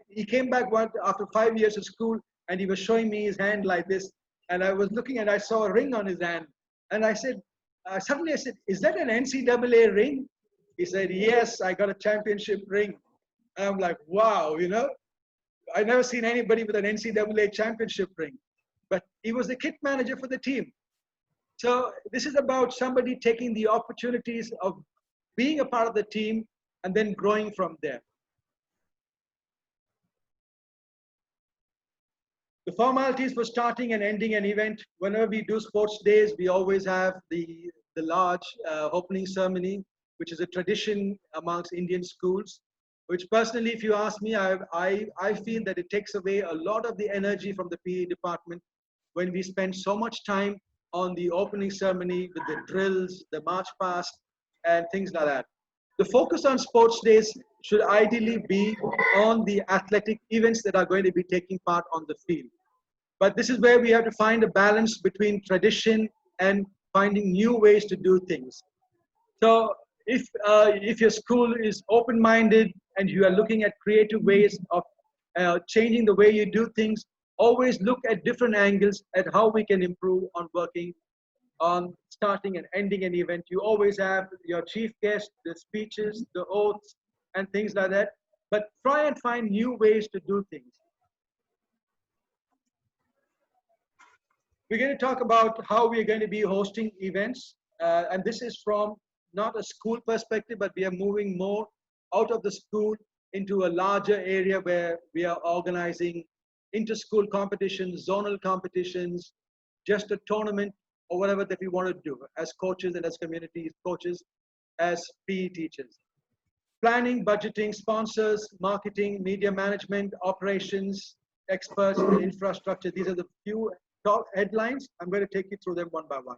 he came back after 5 years of school, and he was showing me his hand like this, and I was looking and I saw a ring on his hand, and I said, suddenly I said, is that an NCAA ring? He said, yes, I got a championship ring. And I'm like, wow, you know, I've never seen anybody with an NCAA championship ring, but he was the kit manager for the team. So this is about somebody taking the opportunities of being a part of the team and then growing from there. The formalities for starting and ending an event. Whenever we do sports days, we always have the large opening ceremony, which is a tradition amongst Indian schools, which personally, if you ask me, I feel that it takes away a lot of the energy from the PE department when we spend so much time on the opening ceremony with the drills, the march past, and things like that. The focus on sports days should ideally be on the athletic events that are going to be taking part on the field. But this is where we have to find a balance between tradition and finding new ways to do things. So if your school is open-minded and you are looking at creative ways of changing the way you do things, always look at different angles at how we can improve on working on starting and ending an event. You always have your chief guest, the speeches, the oaths, and things like that. But try and find new ways to do things. We're going to talk about how we're going to be hosting events. And this is from not a school perspective, but we are moving more out of the school into a larger area where we are organizing inter-school competitions, zonal competitions, just a tournament or whatever that we want to do as coaches and as community coaches, as PE teachers. Planning, budgeting, sponsors, marketing, media management, operations, experts, and infrastructure. These are the few top headlines. I'm going to take you through them one by one.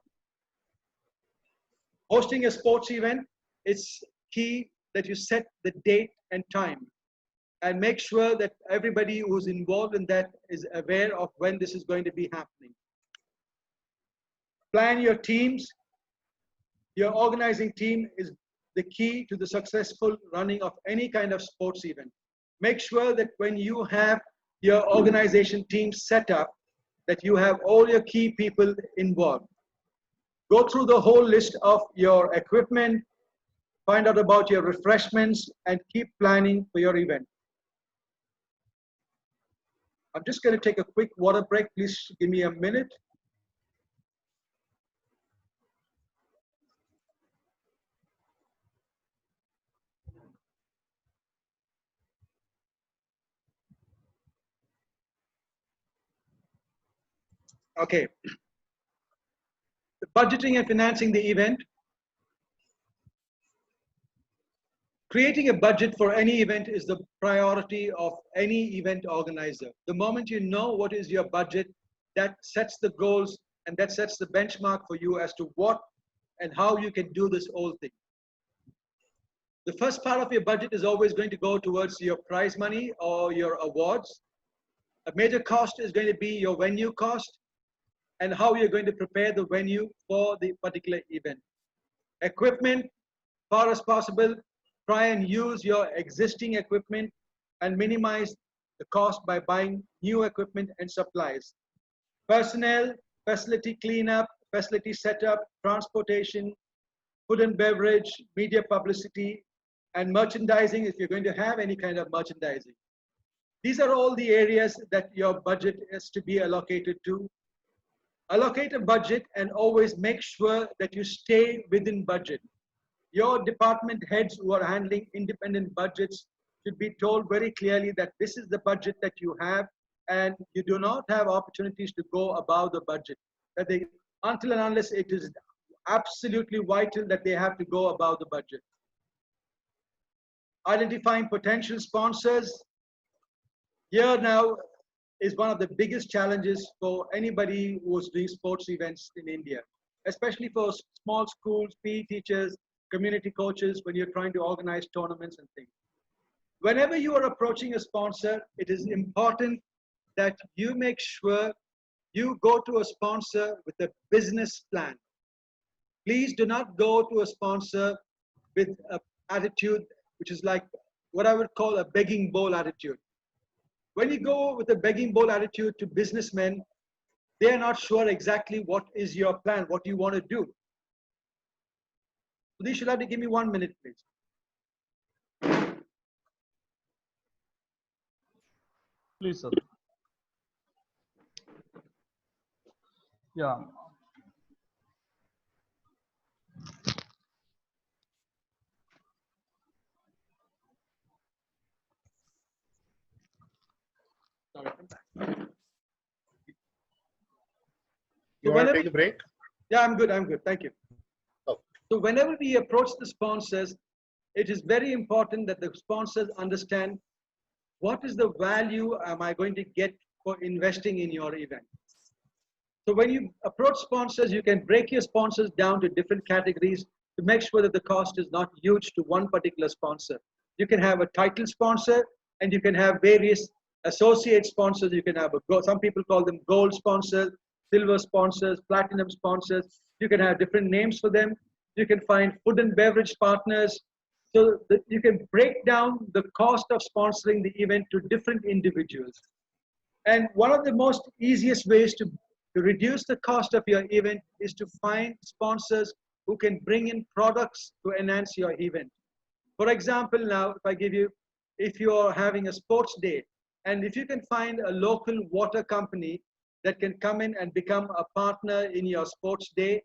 Hosting a sports event, it's key that you set the date and time and make sure that everybody who's involved in that is aware of when this is going to be happening. Plan your teams. Your organizing team is the key to the successful running of any kind of sports event. Make sure that when you have your organization team set up, that you have all your key people involved. Go through the whole list of your equipment, find out about your refreshments, and keep planning for your event. I'm just going to take a quick water break. Please give me a minute. Okay. The budgeting and financing the event. Creating a budget for any event is the priority of any event organizer. The moment you know what is your budget, that sets the goals and that sets the benchmark for you as to what and how you can do this whole thing. The first part of your budget is always going to go towards your prize money or your awards. A major cost is going to be your venue cost and how you're going to prepare the venue for the particular event. Equipment, far as possible, try and use your existing equipment and minimize the cost by buying new equipment and supplies. Personnel, facility cleanup, facility setup, transportation, food and beverage, media publicity, and merchandising, if you're going to have any kind of merchandising. These are all the areas that your budget is to be allocated to. Allocate a budget and always make sure that you stay within budget. Your department heads who are handling independent budgets should be told very clearly that this is the budget that you have, and you do not have opportunities to go above the budget. That they, until and unless it is absolutely vital that they have to go above the budget. Identifying potential sponsors. Here now is one of the biggest challenges for anybody who is doing sports events in India, especially for small schools, PE teachers, community coaches, when you're trying to organize tournaments and things. Whenever you are approaching a sponsor, it is important that you make sure you go to a sponsor with a business plan. Please do not go to a sponsor with an attitude which is like what I would call a begging bowl attitude. When you go with a begging bowl attitude to businessmen, they are not sure exactly what is your plan, what you want to do. So you should have to give me 1 minute, please. Please, sir. Yeah. Sorry, come back. You want to take a break? Yeah, I'm good. Thank you. Oh. So whenever we approach the sponsors, it is very important that the sponsors understand what is the value am I going to get for investing in your event. So when you approach sponsors, you can break your sponsors down to different categories to make sure that the cost is not huge to one particular sponsor. You can have a title sponsor, and you can have various associate sponsors. You can have some people call them gold sponsors, silver sponsors, platinum sponsors. You can have different names for them. You can find food and beverage partners. So that you can break down the cost of sponsoring the event to different individuals. And one of the most easiest ways to reduce the cost of your event is to find sponsors who can bring in products to enhance your event. For example, now, if you're having a sports day, and if you can find a local water company that can come in and become a partner in your sports day,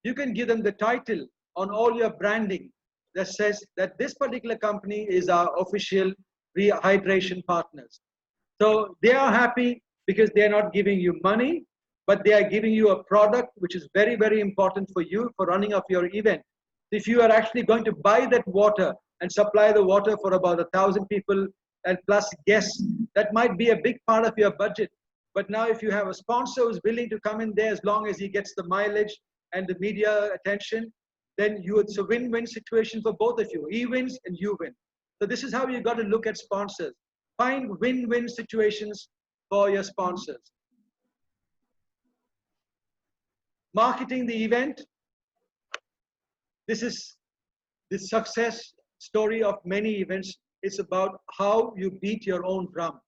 you can give them the title on all your branding that says that this particular company is our official rehydration partners. So they are happy because they're not giving you money, but they are giving you a product which is very, very important for you for running of your event. If you are actually going to buy that water and supply the water for about 1,000 people and plus guests, that might be a big part of your budget. But now if you have a sponsor who's willing to come in there as long as he gets the mileage and the media attention, then it's a win-win situation for both of you. He wins and you win. So this is how you got to look at sponsors. Find win-win situations for your sponsors. Marketing the event. This is the success story of many events. It's about how you beat your own drum.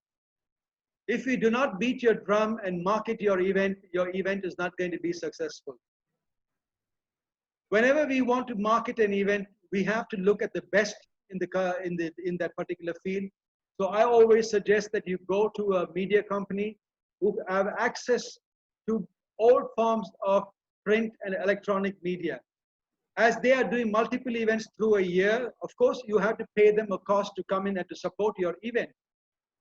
If you do not beat your drum and market your event is not going to be successful. Whenever we want to market an event, we have to look at the best in that particular field. So I always suggest that you go to a media company who have access to all forms of print and electronic media. As they are doing multiple events through a year, of course, you have to pay them a cost to come in and to support your event.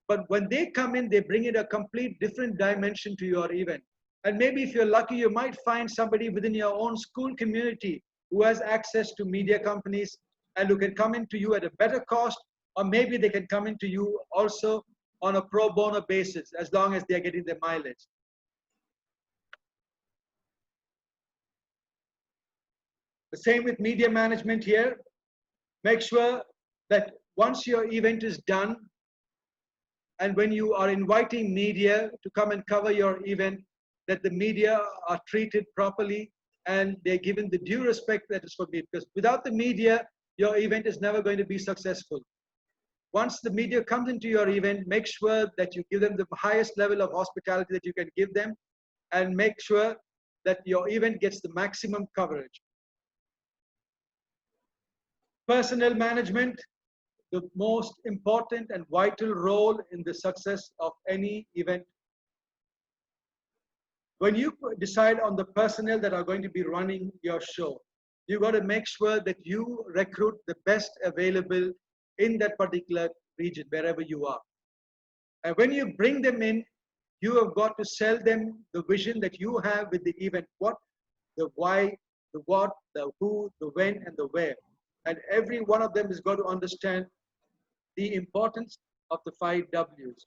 But when they come in, they bring in a complete different dimension to your event. And maybe if you're lucky, you might find somebody within your own school community who has access to media companies and who can come into you at a better cost, or maybe they can come into you also on a pro bono basis, as long as they're getting their mileage. The same with media management here. Make sure that once your event is done, and when you are inviting media to come and cover your event, that the media are treated properly and they're given the due respect that is for me. Because without the media, your event is never going to be successful. Once the media comes into your event, make sure that you give them the highest level of hospitality that you can give them, and make sure that your event gets the maximum coverage. Personnel management. the most important and vital role in the success of any event. When you decide on the personnel that are going to be running your show, you got to make sure that you recruit the best available in that particular region, wherever you are. And when you bring them in, you have got to sell them the vision that you have with the event. What, the why, the what, the who, the when, and the where. And every one of them is going to understand the importance of the 5 W's.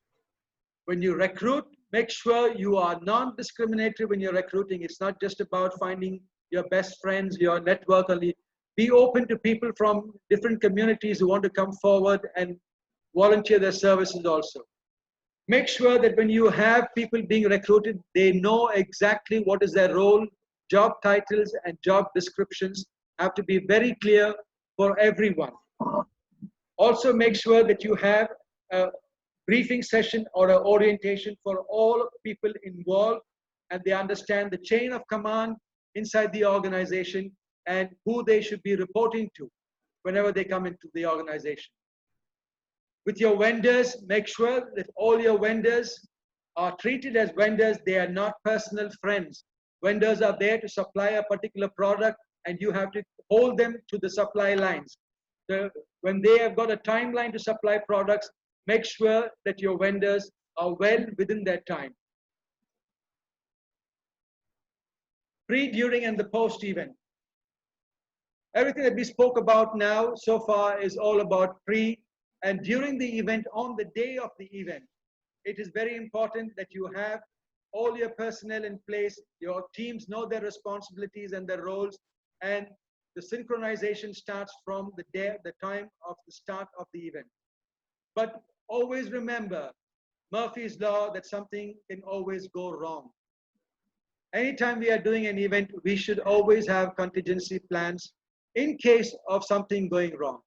When you recruit, make sure you are non-discriminatory when you're recruiting. It's not just about finding your best friends, your network only. Be open to people from different communities who want to come forward and volunteer their services also. Make sure that when you have people being recruited, they know exactly what is their role. Job titles and job descriptions have to be very clear for everyone. Also make sure that you have a briefing session or an orientation for all people involved, and they understand the chain of command inside the organization and who they should be reporting to whenever they come into the organization. With your vendors, make sure that all your vendors are treated as vendors. They are not personal friends. Vendors are there to supply a particular product, and you have to hold them to the supply lines. So when they have got a timeline to supply products, make sure that your vendors are well within their time. Pre, during, and the post event. Everything that we spoke about now so far is all about pre and during the event. On the day of the event, it is very important that you have all your personnel in place, your teams know their responsibilities and their roles, and the synchronization starts from the time of the start of the event. But always remember Murphy's Law, that something can always go wrong. Anytime we are doing an event, we should always have contingency plans in case of something going wrong.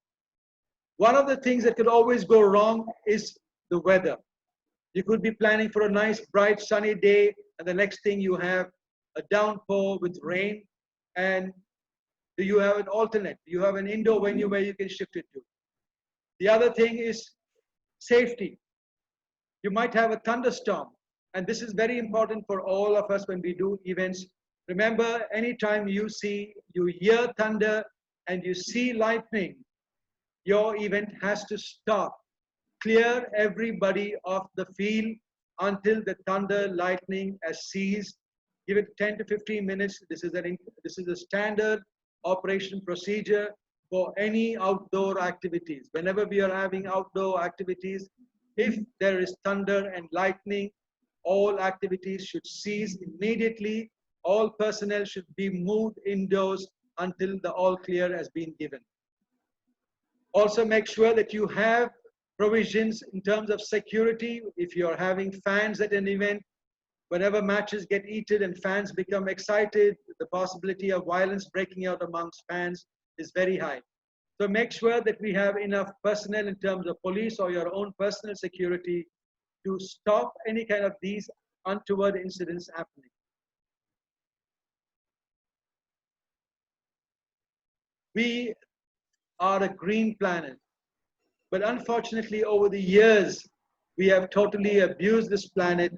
One of the things that could always go wrong is the weather. You could be planning for a nice, bright, sunny day, and the next thing you have a downpour with rain. And do you have an alternate? Do you have an indoor venue where you can shift it to? The other thing is safety. You might have a thunderstorm, and this is very important for all of us when we do events. Remember, anytime you hear thunder and you see lightning, your event has to stop. Clear everybody off the field until the thunder, lightning has ceased. Give it 10 to 15 minutes. This is a standard operation procedure for any outdoor activities. Whenever we are having outdoor activities, if there is thunder and lightning, all activities should cease immediately. All personnel should be moved indoors until the all clear has been given. Also make sure that you have provisions in terms of security. If you're having fans at an event, whenever matches get heated and fans become excited, the possibility of violence breaking out amongst fans is very high. So make sure that we have enough personnel in terms of police or your own personal security to stop any kind of these untoward incidents happening. We are a green planet, but unfortunately over the years, we have totally abused this planet.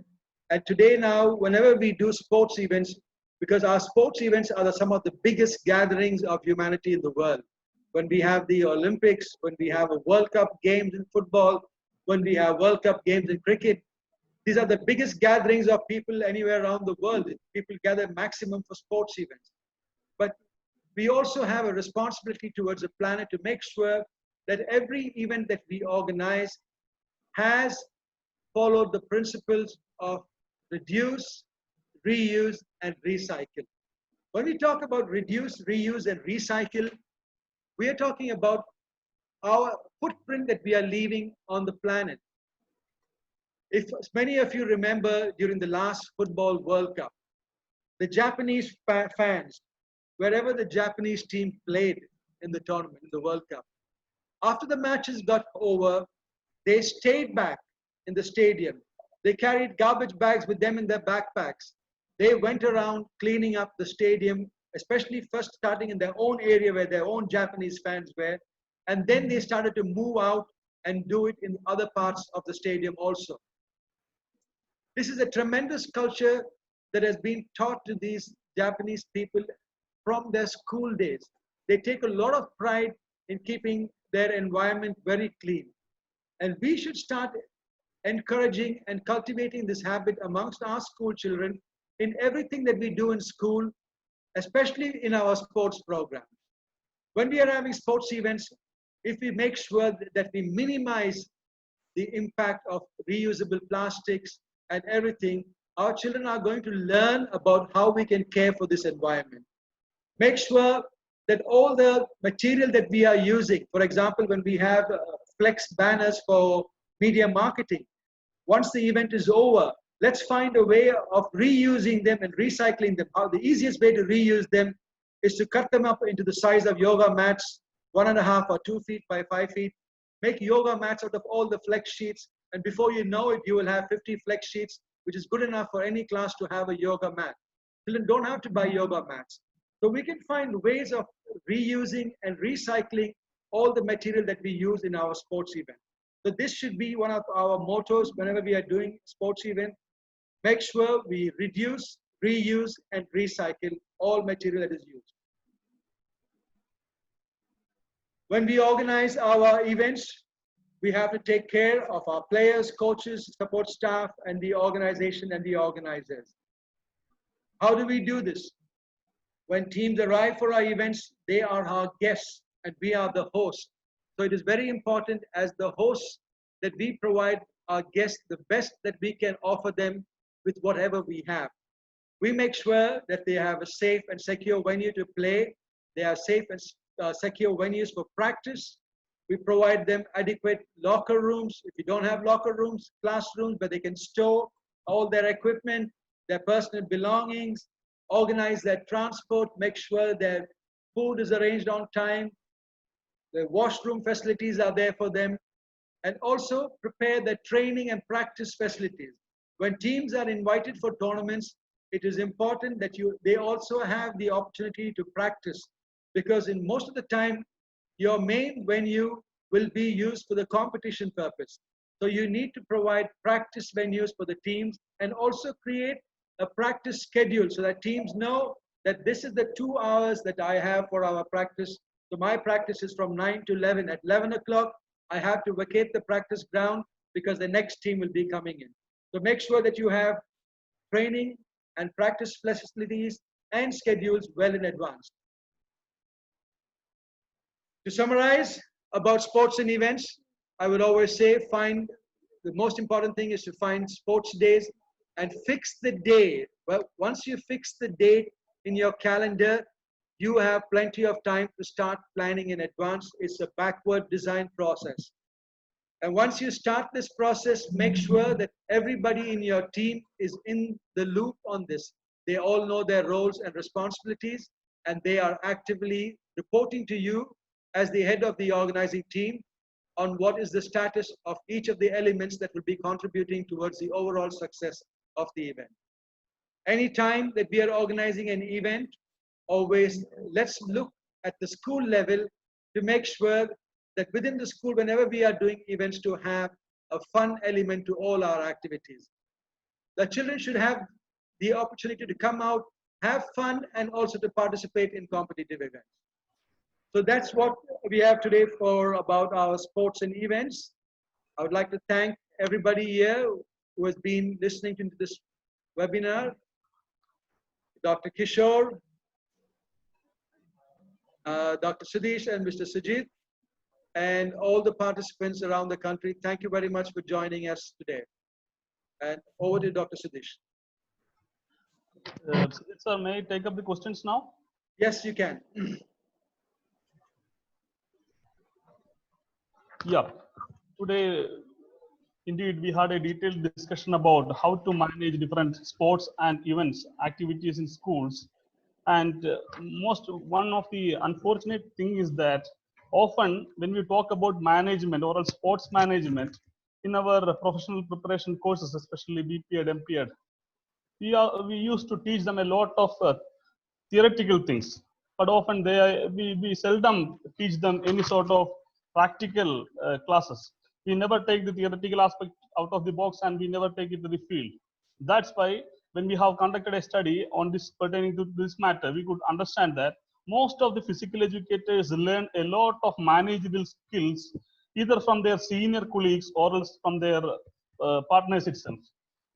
And today now, whenever we do sports events, because our sports events are some of the biggest gatherings of humanity in the world. When we have the Olympics, when we have a World Cup games in football, when we have World Cup games in cricket, these are the biggest gatherings of people anywhere around the world. People gather maximum for sports events. But we also have a responsibility towards the planet to make sure that every event that we organize has followed the principles of reduce, reuse, and recycle. When we talk about reduce, reuse, and recycle, we are talking about our footprint that we are leaving on the planet. If many of you remember during the last Football World Cup, the Japanese fans, wherever the Japanese team played in the tournament, in the World Cup, after the matches got over, they stayed back in the stadium. They carried garbage bags with them in their backpacks. They went around cleaning up the stadium, especially first starting in their own area where their own Japanese fans were. And then they started to move out and do it in other parts of the stadium also. This is a tremendous culture that has been taught to these Japanese people from their school days. They take a lot of pride in keeping their environment very clean. And we should start encouraging and cultivating this habit amongst our school children in everything that we do in school, especially in our sports program. When we are having sports events, if we make sure that we minimize the impact of reusable plastics and everything, our children are going to learn about how we can care for this environment. Make sure that all the material that we are using, for example, when we have flex banners for media marketing, once the event is over, let's find a way of reusing them and recycling them. The easiest way to reuse them is to cut them up into the size of yoga mats, 1.5 or 2 feet by 5 feet. Make yoga mats out of all the flex sheets, and before you know it, you will have 50 flex sheets, which is good enough for any class to have a yoga mat. Children don't have to buy yoga mats. So we can find ways of reusing and recycling all the material that we use in our sports event. So this should be one of our mottos whenever we are doing sports event. Make sure we reduce, reuse, and recycle all material that is used. When we organize our events, we have to take care of our players, coaches, support staff, and the organization and the organizers. How do we do this? When teams arrive for our events, they are our guests and we are the host. So it is very important as the hosts that we provide our guests the best that we can offer them with whatever we have. We make sure that they have a safe and secure venue to play. They are safe and secure venues for practice. We provide them adequate locker rooms. If you don't have locker rooms, classrooms where they can store all their equipment, their personal belongings, organize their transport, make sure their food is arranged on time, the washroom facilities are there for them, and also prepare the training and practice facilities. When teams are invited for tournaments, it is important that they also have the opportunity to practice, because in most of the time, your main venue will be used for the competition purpose. So you need to provide practice venues for the teams and also create a practice schedule so that teams know that this is the 2 hours that I have for our practice. So my practice is from 9 to 11. At 11 o'clock, I have to vacate the practice ground because the next team will be coming in. So make sure that you have training and practice facilities and schedules well in advance. To summarize about sports and events, I would always say the most important thing is to find sports days and fix the day. Well, once you fix the date in your calendar, you have plenty of time to start planning in advance. It's a backward design process. And once you start this process, make sure that everybody in your team is in the loop on this. They all know their roles and responsibilities, and they are actively reporting to you as the head of the organizing team on what is the status of each of the elements that will be contributing towards the overall success of the event. Anytime that we are organizing an event, always let's look at the school level to make sure that within the school, whenever we are doing events, to have a fun element to all our activities. The children should have the opportunity to come out, have fun, and also to participate in competitive events. So that's what we have today for about our sports and events. I would like to thank everybody here who has been listening to this webinar. Dr. Kishore, Dr. Sudhish and Mr. Sujit, and all the participants around the country. Thank you very much for joining us today. And over to Dr. Sudhish. Sudhit sir, may I take up the questions now? Yes, you can. Yeah. Today, indeed, we had a detailed discussion about how to manage different sports and events activities in schools. And one of the unfortunate thing is that often when we talk about management or sports management in our professional preparation courses, especially BPEd, MPEd, we used to teach them a lot of theoretical things, but often we seldom teach them any sort of practical classes. We never take the theoretical aspect out of the box, and we never take it to the field. That's why when we have conducted a study on this pertaining to this matter, we could understand that most of the physical educators learn a lot of managerial skills either from their senior colleagues or else from their partners itself.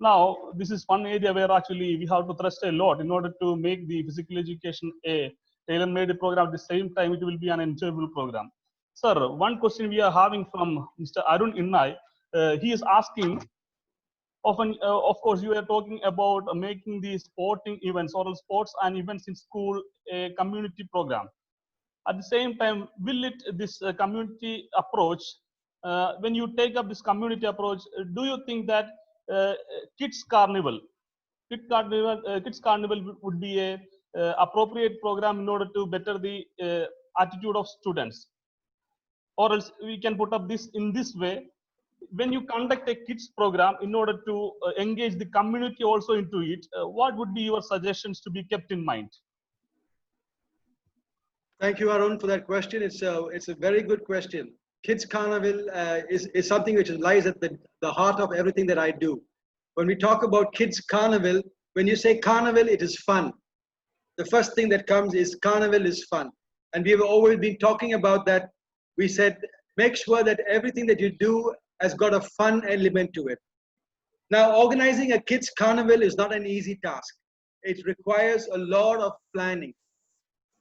Now, this is one area where actually we have to thrust a lot in order to make the physical education a tailor-made program. At the same time, it will be an enjoyable program. Sir, one question we are having from Mr. Arun Innai, he is asking, often, of course, you are talking about making the sporting events or sports and events in school a community program. At the same time, will it, this community approach, when you take up this community approach, do you think that uh, kids carnival, kids carnival would be a appropriate program in order to better the attitude of students? Or else we can put up this in this way: when you conduct a kids program in order to engage the community also into it, what would be your suggestions to be kept in mind? Thank you, Arun, for that question. It's a very good question. Kids Carnival is something which lies at the heart of everything that I do. When we talk about Kids Carnival, when you say carnival, it is fun. The first thing that comes is carnival is fun. And we have always been talking about that. We said, make sure that everything that you do has got a fun element to it. Now, organizing a kids carnival is not an easy task. It requires a lot of planning.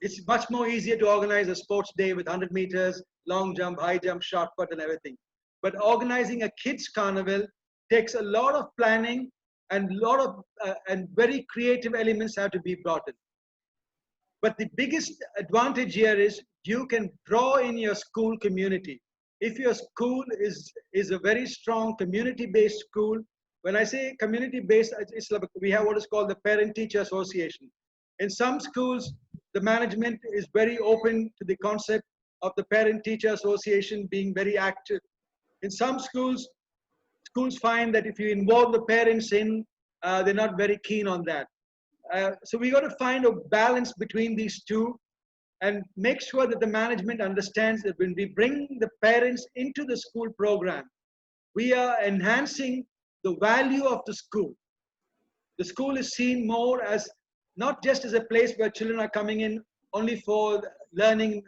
It's much more easier to organize a sports day with 100 meters, long jump, high jump, shot put, and everything. But organizing a kids carnival takes a lot of planning, and and very creative elements have to be brought in. But the biggest advantage here is you can draw in your school community. If your school is a very strong community-based school, when I say community-based, it's like we have what is called the Parent-Teacher Association. In some schools, the management is very open to the concept of the Parent-Teacher Association being very active. In some schools find that if you involve the parents in, they're not very keen on that. So we got to find a balance between these two and make sure that the management understands that when we bring the parents into the school program, we are enhancing the value of the school. The school is seen more as not just as a place where children are coming in only for learning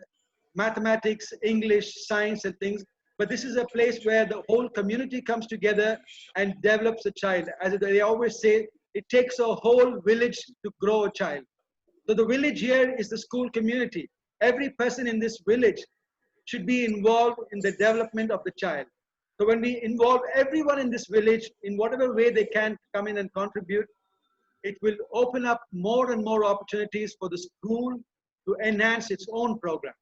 mathematics, English, science and things, but this is a place where the whole community comes together and develops a child. As they always say, it takes a whole village to grow a child. So the village here is the school community. Every person in this village should be involved in the development of the child. So when we involve everyone in this village in whatever way they can come in and contribute, it will open up more and more opportunities for the school to enhance its own program.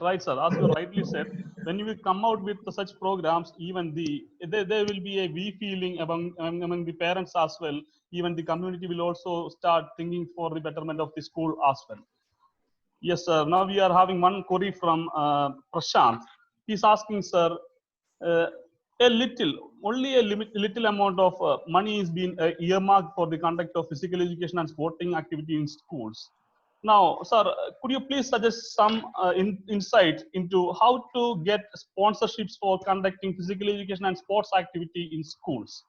Right, sir. As you rightly said, when you come out with such programs, even there will be a we feeling among the parents as well. Even the community will also start thinking for the betterment of the school as well. Yes, sir. Now we are having one query from Prashant. He's asking, sir, only a little amount of money is being earmarked for the conduct of physical education and sporting activity in schools. Now, sir, could you please suggest some insight into how to get sponsorships for conducting physical education and sports activity in schools?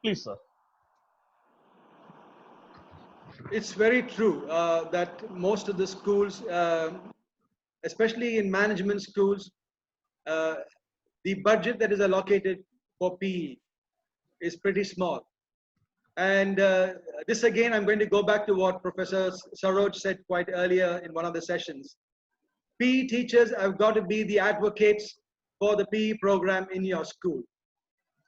Please, sir. It's very true that most of the schools, especially in management schools, the budget that is allocated for PE is pretty small. And this again, I'm going to go back to what Professor Saroj said quite earlier in one of the sessions. PE teachers have got to be the advocates for the PE program in your school.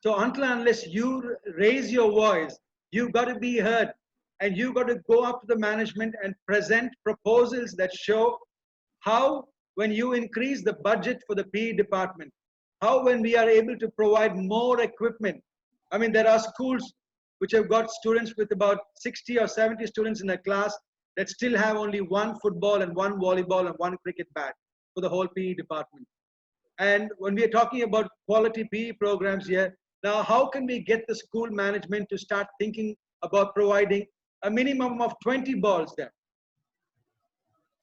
So until and unless you raise your voice, you've got to be heard, and you've got to go up to the management and present proposals that show how, when you increase the budget for the PE department, how when we are able to provide more equipment. I mean, there are schools which have got students with about 60 or 70 students in a class that still have only one football and one volleyball and one cricket bat for the whole PE department. And when we are talking about quality PE programs here, now how can we get the school management to start thinking about providing a minimum of 20 balls there?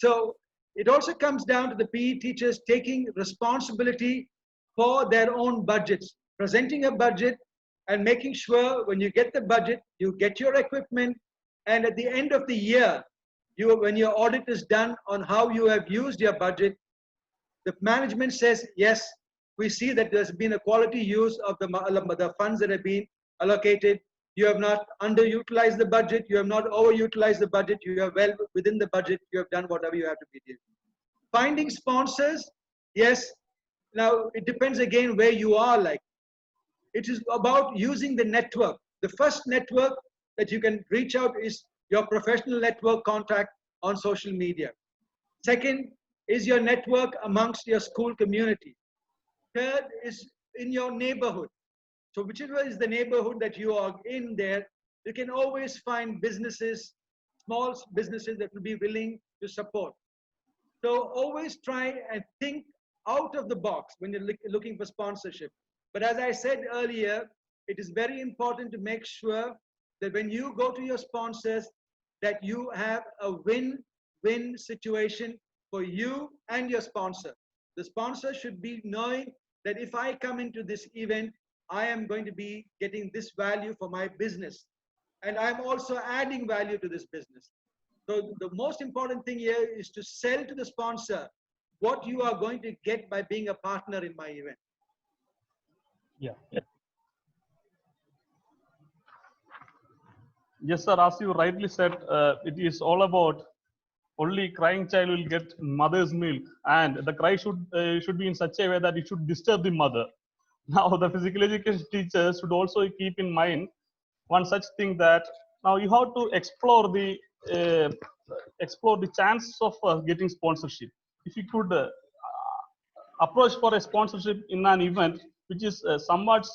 So it also comes down to the PE teachers taking responsibility for their own budgets, presenting a budget and making sure when you get the budget, you get your equipment, and at the end of the year, when your audit is done on how you have used your budget, the management says, yes, we see that there's been a quality use of the funds that have been allocated. You have not underutilized the budget. You have not overutilized the budget. You are well within the budget. You have done whatever you have to be doing. Finding sponsors, yes. Now, it depends again where you are like. It is about using the network. The first network that you can reach out is your professional network contact on social media. Second is your network amongst your school community. Third is in your neighborhood. So whichever is the neighborhood that you are in there, you can always find businesses, small businesses that will be willing to support. So always try and think out of the box when you're looking for sponsorship. But as I said earlier, it is very important to make sure that when you go to your sponsors, that you have a win-win situation for you and your sponsor. The sponsor should be knowing that if I come into this event, I am going to be getting this value for my business. And I'm also adding value to this business. So the most important thing here is to sell to the sponsor what you are going to get by being a partner in my event. Yeah. Yes, sir. As you rightly said, it is all about only crying child will get mother's milk, and the cry should be in such a way that it should disturb the mother. Now, the physical education teachers should also keep in mind one such thing, that now you have to explore the chances of getting sponsorship. If you could approach for a sponsorship in an event which is somewhat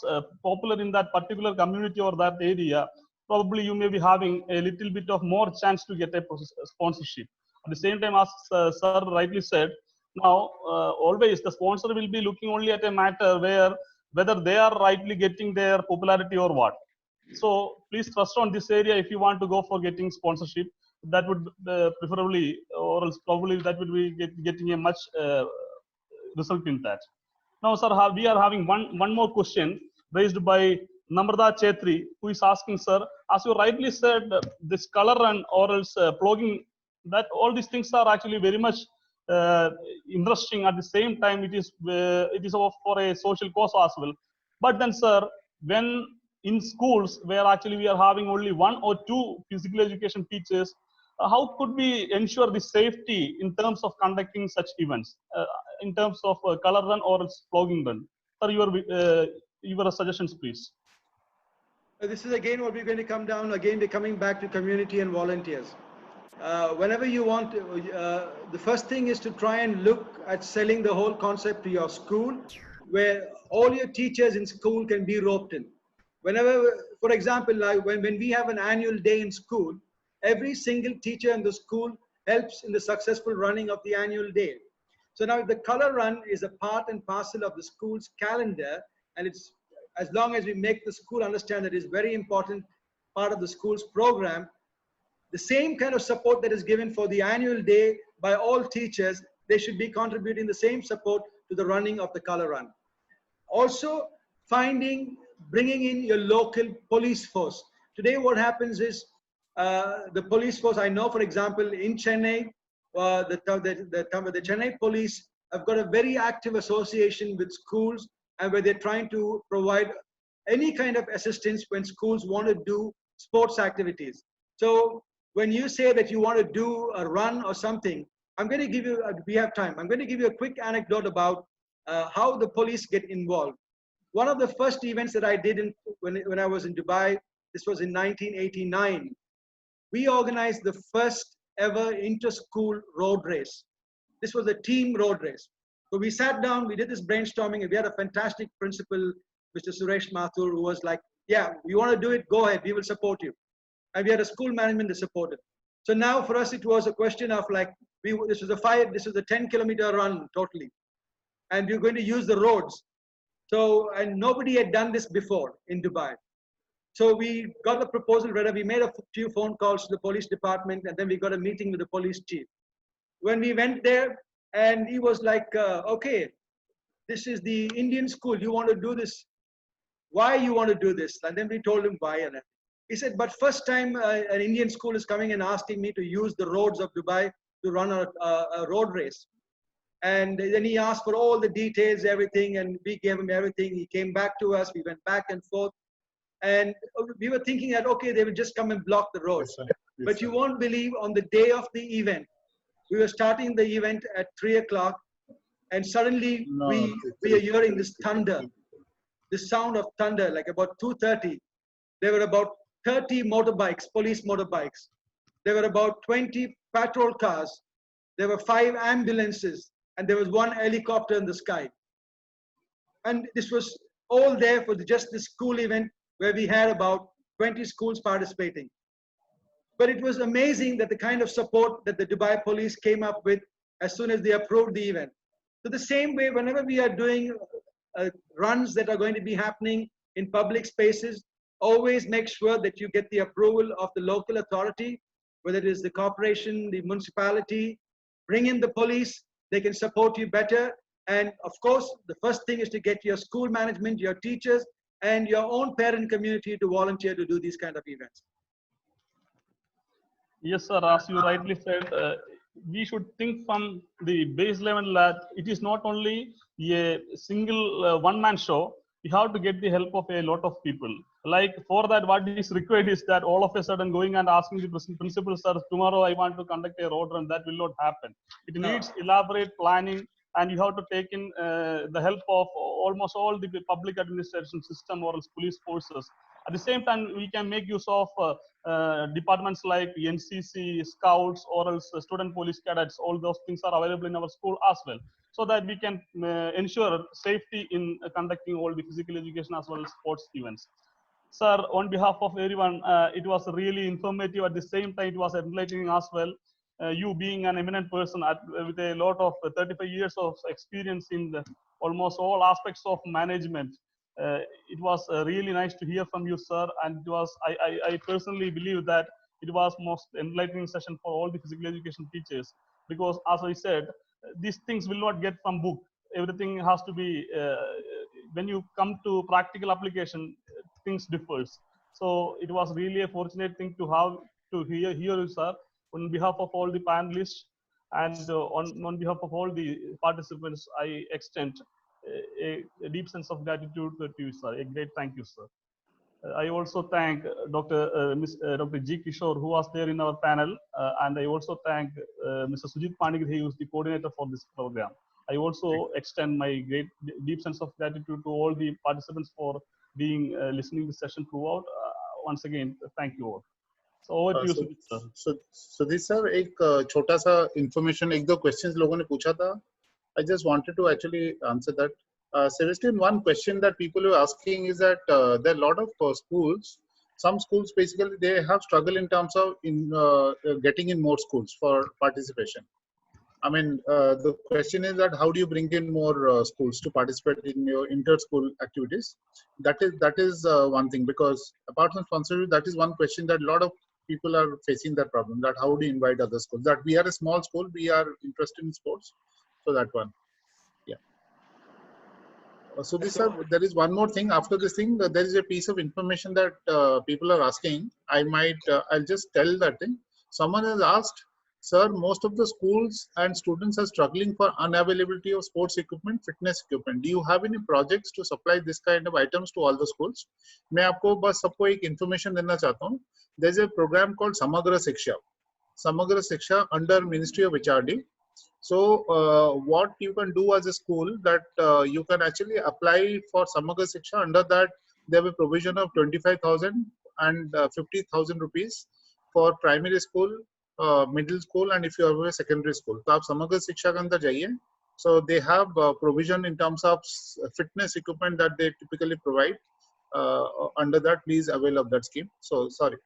popular in that particular community or that area, probably you may be having a little bit of more chance to get a sponsorship. At the same time, as sir rightly said, now always the sponsor will be looking only at a matter where whether they are rightly getting their popularity or what. So please trust on this area if you want to go for getting sponsorship. That would preferably, or else probably that would be getting a much result in that. Now, sir, we are having one more question raised by Namrata Chetri, who is asking, sir, as you rightly said, this color run or else plugging, that all these things are actually very much interesting. At the same time, it is for a social cause as well. But then, sir, when in schools where actually we are having only 1 or 2 physical education teachers, how could we ensure the safety in terms of conducting such events, in terms of color run or flogging run? Sir, your suggestions, please. This is again what we're going to come down, again, we're coming back to community and volunteers. Whenever you want, the first thing is to try and look at selling the whole concept to your school, where all your teachers in school can be roped in. Whenever, for example, like when we have an annual day in school, every single teacher in the school helps in the successful running of the annual day. So now the color run is a part and parcel of the school's calendar, and it's, as long as we make the school understand that it is very important part of the school's program, the same kind of support that is given for the annual day by all teachers, they should be contributing the same support to the running of the color run. Also, bringing in your local police force. Today what happens is, the police force, I know, for example, in Chennai, the Chennai police have got a very active association with schools, and where they're trying to provide any kind of assistance when schools want to do sports activities. So when you say that you want to do a run or something, I'm going to give you, we have time, I'm going to give you a quick anecdote about how the police get involved. One of the first events that I did when I was in Dubai, this was in 1989, we organized the first ever inter-school road race. This was a team road race. So we sat down, we did this brainstorming, and we had a fantastic principal, Mr. Suresh Mathur, who was like, yeah, you want to do it, go ahead, we will support you. And we had a school management that supported. So now for us, it was a question of like, this was a 10-kilometer run totally. And we were going to use the roads. So, and nobody had done this before in Dubai. So we got the proposal ready. We made a few phone calls to the police department, and then we got a meeting with the police chief. when we went there, and he was like, okay, this is the Indian school. You want to do this? Why you want to do this? And then we told him why. And he said, but first time an Indian school is coming and asking me to use the roads of Dubai to run a road race. And then he asked for all the details, everything, and we gave him everything. He came back to us. We went back and forth. And we were thinking that, okay, they would just come and block the roads. Yes, sir. Yes, But sir. you won't believe, on the day of the event, we were starting the event at 3 o'clock, and suddenly No, we are hearing this thunder, the sound of thunder, like about 2:30. There were about 30 motorbikes, police motorbikes. There were about 20 patrol cars. There were 5 ambulances, and there was 1 helicopter in the sky. And this was all there for just this school event where we had about 20 schools participating. But it was amazing that the kind of support that the Dubai police came up with as soon as they approved the event. So the same way, whenever we are doing runs that are going to be happening in public spaces, always make sure that you get the approval of the local authority, whether it is the corporation, the municipality. Bring in the police, they can support you better. And of course, the first thing is to get your school management, your teachers, and your own parent community to volunteer to do these kind of events. Yes, sir. As you rightly said, we should think from the base level that it is not only a single one-man show. We have to get the help of a lot of people. Like for that, what is required is that all of a sudden going and asking the principal, sir, tomorrow I want to conduct a road run. That will not happen. It needs elaborate planning, and you have to take in the help of almost all the public administration system or else police forces. At the same time, we can make use of departments like NCC, Scouts, or else student police cadets. All those things are available in our school as well, so that we can ensure safety in conducting all the physical education as well as sports events. Sir, on behalf of everyone, it was really informative. At the same time, it was enlightening as well. You being an eminent person with a lot of 35 years of experience in almost all aspects of management, it was really nice to hear from you, sir. And it was, I personally believe that it was most enlightening session for all the physical education teachers, because as I said, these things will not get from book. Everything has to be, when you come to practical application, things differs. So it was really a fortunate thing to have to hear you, sir. On behalf of all the panelists and on behalf of all the participants, I extend a deep sense of gratitude to you, sir. A great thank you, sir. I also thank Dr. G. Kishore, who was there in our panel, and I also thank Mr. Sujit Pandigri, who is the coordinator for this program. I also extend my great deep sense of gratitude to all the participants for being listening to the session throughout. Once again, thank you all. So over to you, Sujit, sir. Sudhir sir, एक छोटा सा information, एक दो questions लोगों ने पूछा था. I just wanted to actually answer that. Sebastian, one question that people are asking is that there are a lot of schools. Some schools basically they have struggle in terms of getting in more schools for participation. I mean, the question is that how do you bring in more schools to participate in your inter-school activities? That is one thing, because apart from sponsorship, that is one question that a lot of people are facing that problem. That how do you invite other schools? That we are a small school, we are interested in sports, so that one. Yeah. So this, there is one more thing. After this thing, there is a piece of information that people are asking. I'll just tell that thing. Someone has asked, sir, most of the schools and students are struggling for unavailability of sports equipment, fitness equipment. Do you have any projects to supply this kind of items to all the schools? मैं आपको बस सबको एक information देना चाहता हूँ. There is a program called Samagra Shiksha under Ministry of HRD. So what you can do as a school, that you can actually apply for Samagra Shiksha. Under that, there will be provision of 25,000 and 50,000 rupees for primary school, middle school, and if you have a secondary school. So आप Samagra Shiksha के अंदर जाइए. So they have provision in terms of fitness equipment that they typically provide. Under that, please avail of that scheme. So sorry.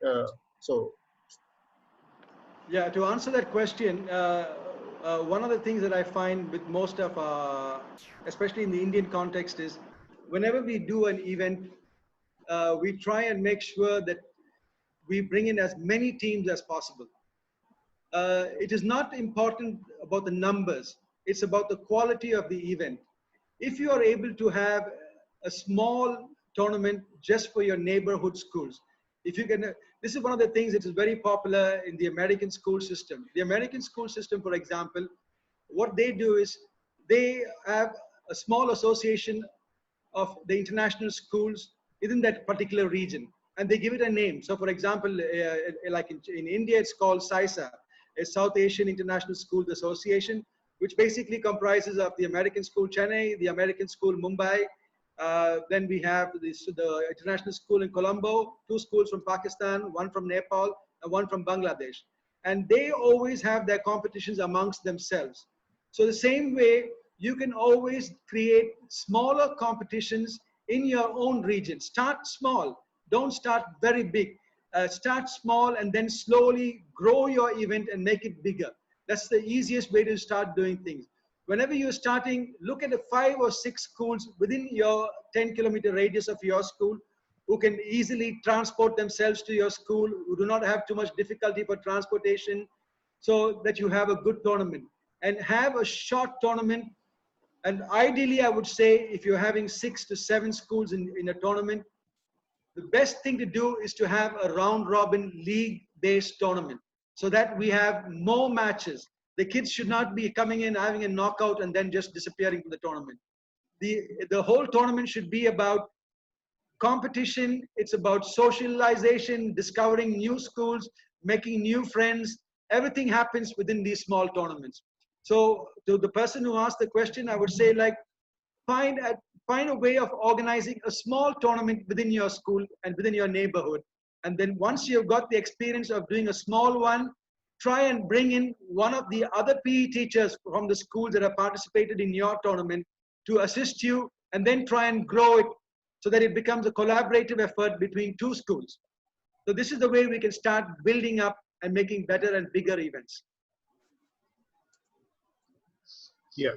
Yeah, to answer that question, one of the things that I find with most of, especially in the Indian context, is whenever we do an event, we try and make sure that we bring in as many teams as possible. it is not important about the numbers. It's about the quality of the event. If you are able to have a small tournament just for your neighborhood schools, if you can, this is one of the things that is very popular in the American school system. The American school system, for example, what they do is they have a small association of the international schools within that particular region, and they give it a name. So for example, like in India, it's called SAISA, a South Asian International Schools Association, which basically comprises of the American School Chennai, the American School Mumbai, then we have the International School in Colombo, 2 schools from Pakistan, 1 from Nepal, and 1 from Bangladesh. And they always have their competitions amongst themselves. So the same way, you can always create smaller competitions in your own region. Start small. Don't start very big. Start small and then slowly grow your event and make it bigger. That's the easiest way to start doing things. Whenever you're starting, look at the 5 or 6 schools within your 10-kilometer radius of your school who can easily transport themselves to your school, who do not have too much difficulty for transportation, so that you have a good tournament. And have a short tournament. And ideally, I would say, if you're having 6 to 7 schools in a tournament, the best thing to do is to have a round-robin league-based tournament, so that we have more matches. The kids should not be coming in, having a knockout, and then just disappearing from the tournament. The whole tournament should be about competition. It's about socialization, discovering new schools, making new friends. Everything happens within these small tournaments. So to the person who asked the question, I would say, like, find a way of organizing a small tournament within your school and within your neighborhood. And then once you've got the experience of doing a small one, try and bring in one of the other PE teachers from the schools that have participated in your tournament to assist you, and then try and grow it so that it becomes a collaborative effort between 2 schools. So this is the way we can start building up and making better and bigger events. Yeah,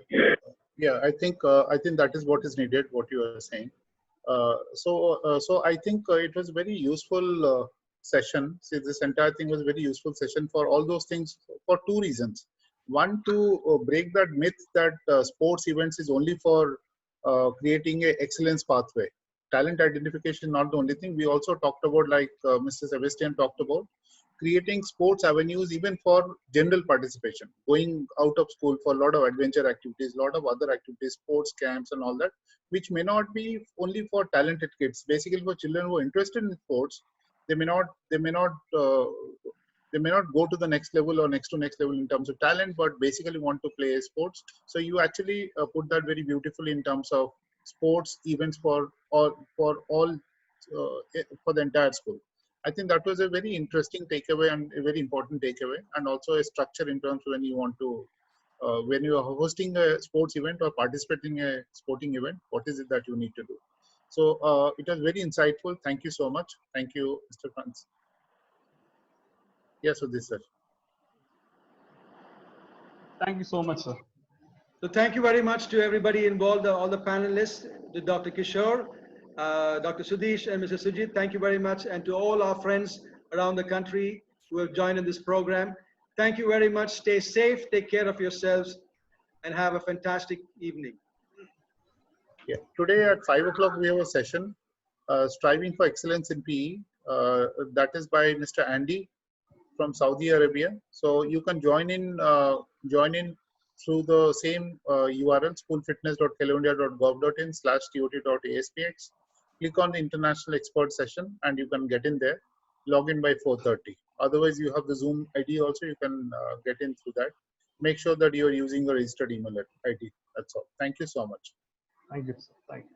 yeah. I think that is what is needed. What you are saying. So I think it was very useful session. See, this entire thing was very useful session for all those things for 2 reasons. One, to break that myth that sports events is only for creating a excellence pathway. Talent identification is not the only thing. We also talked about, like Mr. Sebastian talked about, creating sports avenues even for general participation, going out of school for a lot of adventure activities, a lot of other activities, sports camps and all that, which may not be only for talented kids. Basically, for children who are interested in sports, they may not go to the next level or next to next level in terms of talent, but basically want to play sports. So you actually put that very beautifully in terms of sports events for the entire school. I think that was a very interesting takeaway and a very important takeaway, and also a structure in terms of when you want to, when you are hosting a sports event or participating in a sporting event, what is it that you need to do? So it was very insightful. Thank you so much. Thank you, Mr. Franz. Yes, Udit sir. Thank you so much, sir. So thank you very much to everybody involved, all the panelists, to Dr. Kishore, Dr. Sudesh, and Mr. Sujit. Thank you very much. And to all our friends around the country who have joined in this program. Thank you very much. Stay safe, take care of yourselves, and have a fantastic evening. Yeah. Today at 5 o'clock we have a session, Striving for Excellence in PE. That is by Mr. Andy from Saudi Arabia. So you can join in through the same URL, schoolfitness.kelondia.gov.in/tot.aspx. Click on the international expert session and you can get in there. Log in by 4:30. Otherwise, you have the Zoom ID also. You can get in through that. Make sure that you are using a registered email ID. That's all. Thank you so much. Thank you, sir. Thank you.